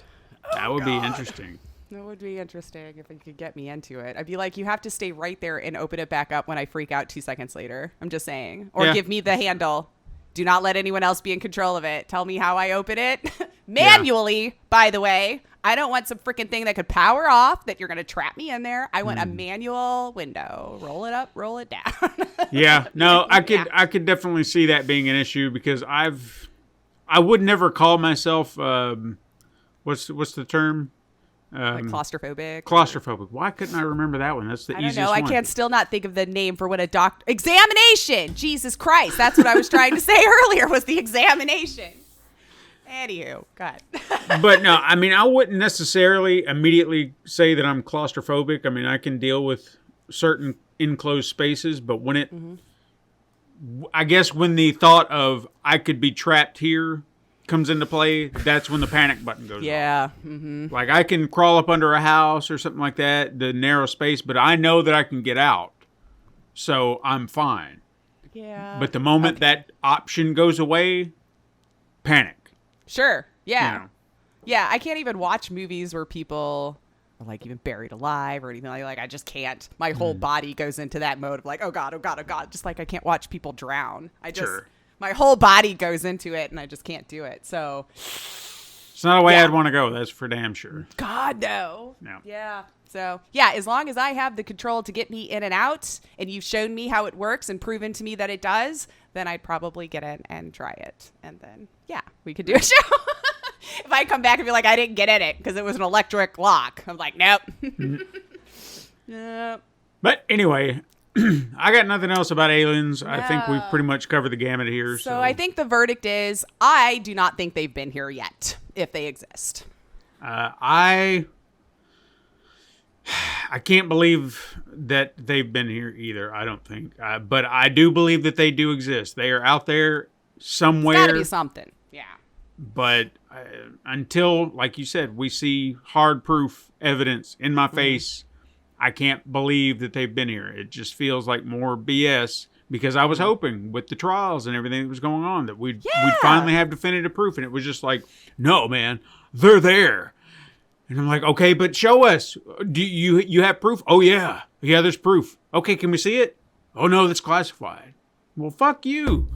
That would be interesting. That would be interesting if it could get me into it. I'd be like, you have to stay right there and open it back up when I freak out 2 seconds later. I'm just saying. Or Yeah. give me the handle. Do not let anyone else be in control of it. Tell me how I open it. Manually, by the way. I don't want some freaking thing that could power off that you're going to trap me in there. I want a manual window. Roll it up, roll it down. Yeah, no, I could definitely see that being an issue because I would never call myself what's the term? Like claustrophobic. Claustrophobic. Why couldn't I remember that one? That's the I don't easiest know. one. I can't still not think of the name for what a examination. Jesus Christ. That's what I was trying to say earlier was the examination. Anywho, God. But no, I mean, I wouldn't necessarily immediately say that I'm claustrophobic. I mean, I can deal with certain enclosed spaces, but when I guess when the thought of I could be trapped here comes into play, that's when the panic button goes Yeah. off. Like I can crawl up under a house or something like that, the narrow space, but I know that I can get out. So I'm fine. Yeah. But the moment that option goes away, panic. Sure. Yeah. You know? Yeah. I can't even watch movies where people are like even buried alive or anything like I just can't. My whole body goes into that mode of like, oh God, oh God, oh God. Just like I can't watch people drown. My whole body goes into it and I just can't do it. So It's not a way I'd want to go. That's for damn sure. God, no. No. Yeah. So, yeah, as long as I have the control to get me in and out and you've shown me how it works and proven to me that it does, then I'd probably get in and try it. And then, yeah, we could do a show. If I come back and be like, I didn't get in it because it was an electric lock. I'm like, nope. Nope. But anyway, I got nothing else about aliens. I think we've pretty much covered the gamut here. So I think the verdict is I do not think they've been here yet, if they exist. I can't believe that they've been here either. I don't think. But I do believe that they do exist. They are out there somewhere. It's got to be something. Yeah. But until, like you said, we see hard proof evidence in my face, I can't believe that they've been here. It just feels like more BS because I was hoping with the trials and everything that was going on that we'd finally have definitive proof. And it was just like, no, man, they're there. And I'm like, okay, but show us. Do you have proof? Oh, yeah. Yeah, there's proof. Okay, can we see it? Oh, no, that's classified. Well, fuck you.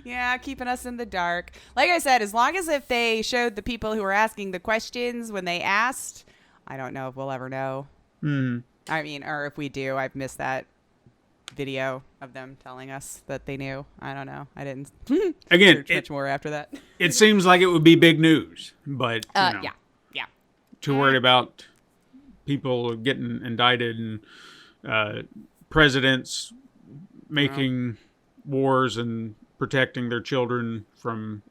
Yeah, keeping us in the dark. Like I said, as long as if they showed the people who were asking the questions when they asked, I don't know if we'll ever know. I mean, or if we do, I've missed that video of them telling us that they knew. I don't know. I didn't Again, search much more after that. It seems like it would be big news, but Yeah. too worried about people getting indicted and presidents making wars and protecting their children from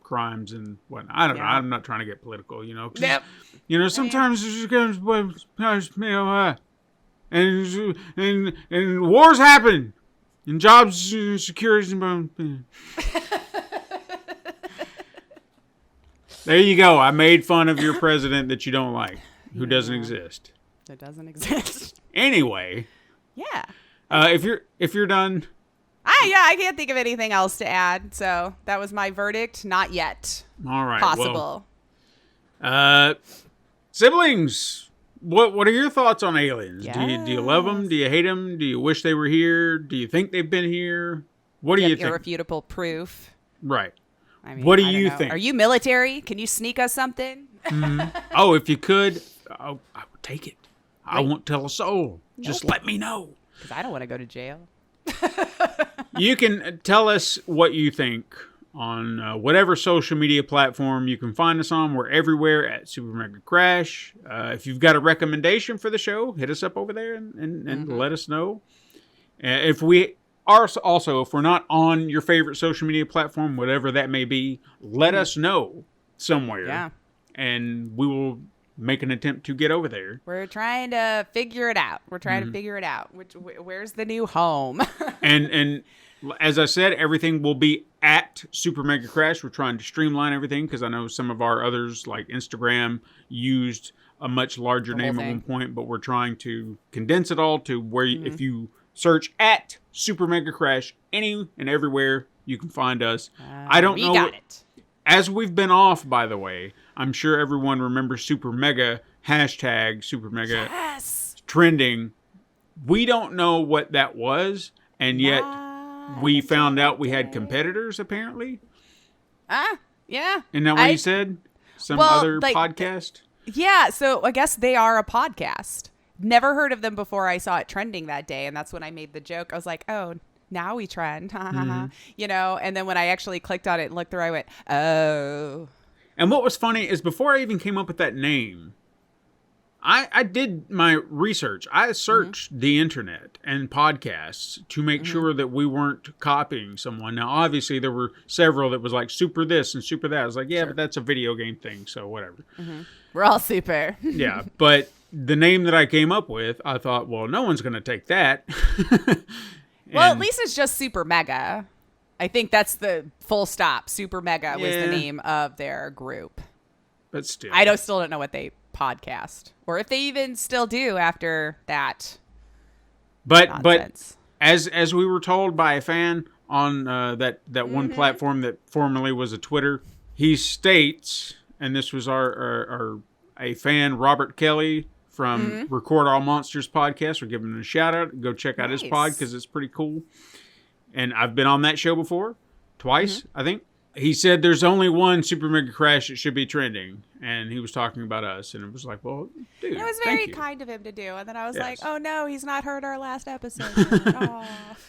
crimes and whatnot. I don't know. I'm not trying to get political, 'cause, Yep. sometimes it's just and wars happen. And jobs, security. There you go. I made fun of your president that you don't like, who doesn't exist. It doesn't exist. Anyway, Yeah. if you're done, I can't think of anything else to add. So that was my verdict. Not yet. all right. Possible. Well, siblings, what are your thoughts on aliens? Do you love them? Do you hate them? Do you wish they were here? Do you think they've been here? What do you think? Irrefutable proof. Right. I mean, What do I don't you know. think? Are you military? Can you sneak us something? Oh, if you could, I would take it. I won't tell a soul. Just let me know. Because I don't want to go to jail. You can tell us what you think on whatever social media platform you can find us on. We're everywhere at Super Mega Crash. If you've got a recommendation for the show, hit us up over there and let us know. If we are also, if we're not on your favorite social media platform, whatever that may be, let us know somewhere. Yeah. And we will make an attempt to get over there. We're trying to figure it out. Where's the new home? And as I said, everything will be at Super Mega Crash. We're trying to streamline everything because I know some of our others, like Instagram, used a much larger name at one point, but we're trying to condense it all to where if you search at Super Mega Crash any and everywhere, you can find us. I don't know. We got it. As we've been off, by the way, I'm sure everyone remembers Super Mega, hashtag Super Mega trending. We don't know what that was, and yet we found out we had competitors, apparently. Yeah. Isn't that what you said? Some other podcast? Yeah, so I guess they are a podcast. Never heard of them before I saw it trending that day, and that's when I made the joke. I was like, oh, now we trend. You know, and then when I actually clicked on it and looked through, I went, oh. And what was funny is before I even came up with that name, I did my research. I searched the internet and podcasts to make sure that we weren't copying someone. Now, obviously, there were several that was like super this and super that. I was like, yeah, but that's a video game thing, so whatever. We're all super. Yeah, but the name that I came up with, I thought, well, no one's going to take that. Well, at least it's just Super Mega. I think that's the full stop. Super Mega was the name of their group. But still. I still don't know what they podcast or if they even still do after that. But nonsense. as we were told by a fan on that one platform that formerly was a Twitter, he states, and this was our a fan, Robert Kelly from Record All Monsters podcast. We're giving him a shout out. Go check out his pod because it's pretty cool. And I've been on that show before, twice, I think. He said there's only one Super Mega Crash that should be trending. And he was talking about us. And it was like, well, dude, it was very kind of him to do. And then I was like, oh, no, he's not heard our last episode.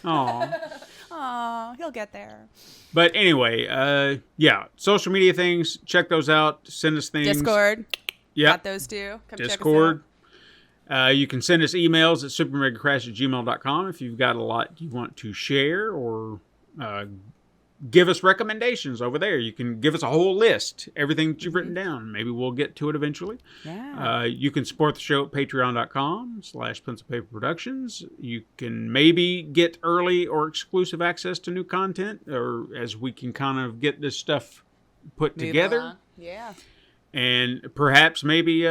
Oh, he'll get there. But anyway, yeah, social media things. Check those out. Send us things. Discord. Yeah. Got those two. Come Discord. check us out. You can send us emails at supermegacrash@gmail.com if you've got a lot you want to share or give us recommendations over there. You can give us a whole list, everything that you've written down. Maybe we'll get to it eventually. Yeah. You can support the show at patreon.com/Pencil Paper Productions. You can maybe get early or exclusive access to new content, or as we can kind of get this stuff put together. Along. Yeah. And perhaps maybe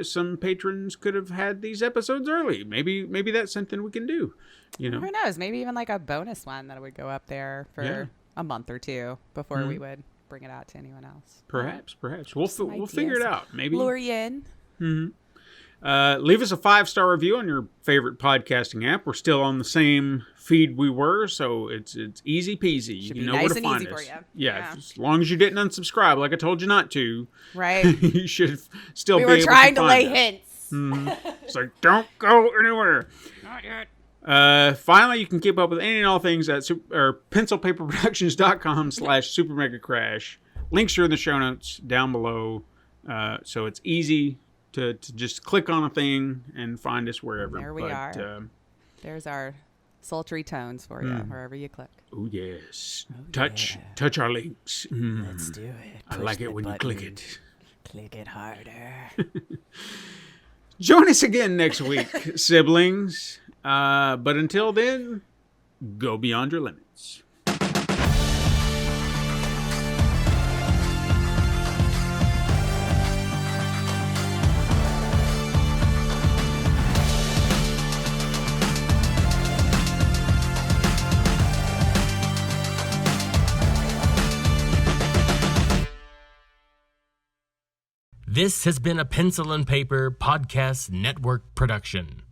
some patrons could have had these episodes early. Maybe that's something we can do. You know, Who knows? Maybe even like a bonus one that would go up there for a month or two before we would bring it out to anyone else. Perhaps we'll figure it out. Maybe lure you in. Leave us a 5-star review on your favorite podcasting app. We're still on the same feed we were, so it's easy peasy. You know nice where to and find easy us. for you. Yeah, as long as you didn't unsubscribe, like I told you not to. Right. You should still We be were able trying to to find lay us. hints. It's like, don't go anywhere. Not yet. Finally, you can keep up with any and all things at pencilpaperproductions.com/supermegacrash. Links are in the show notes down below. So it's easy to just click on a thing and find us wherever. There we are. There's our sultry tones for you, wherever you click. Oh, yes. Touch our links. Let's do it. I like it when you click it. Click it harder. Join us again next week, siblings. But until then, go beyond your limits. This has been a Pencil and Paper Podcast Network production.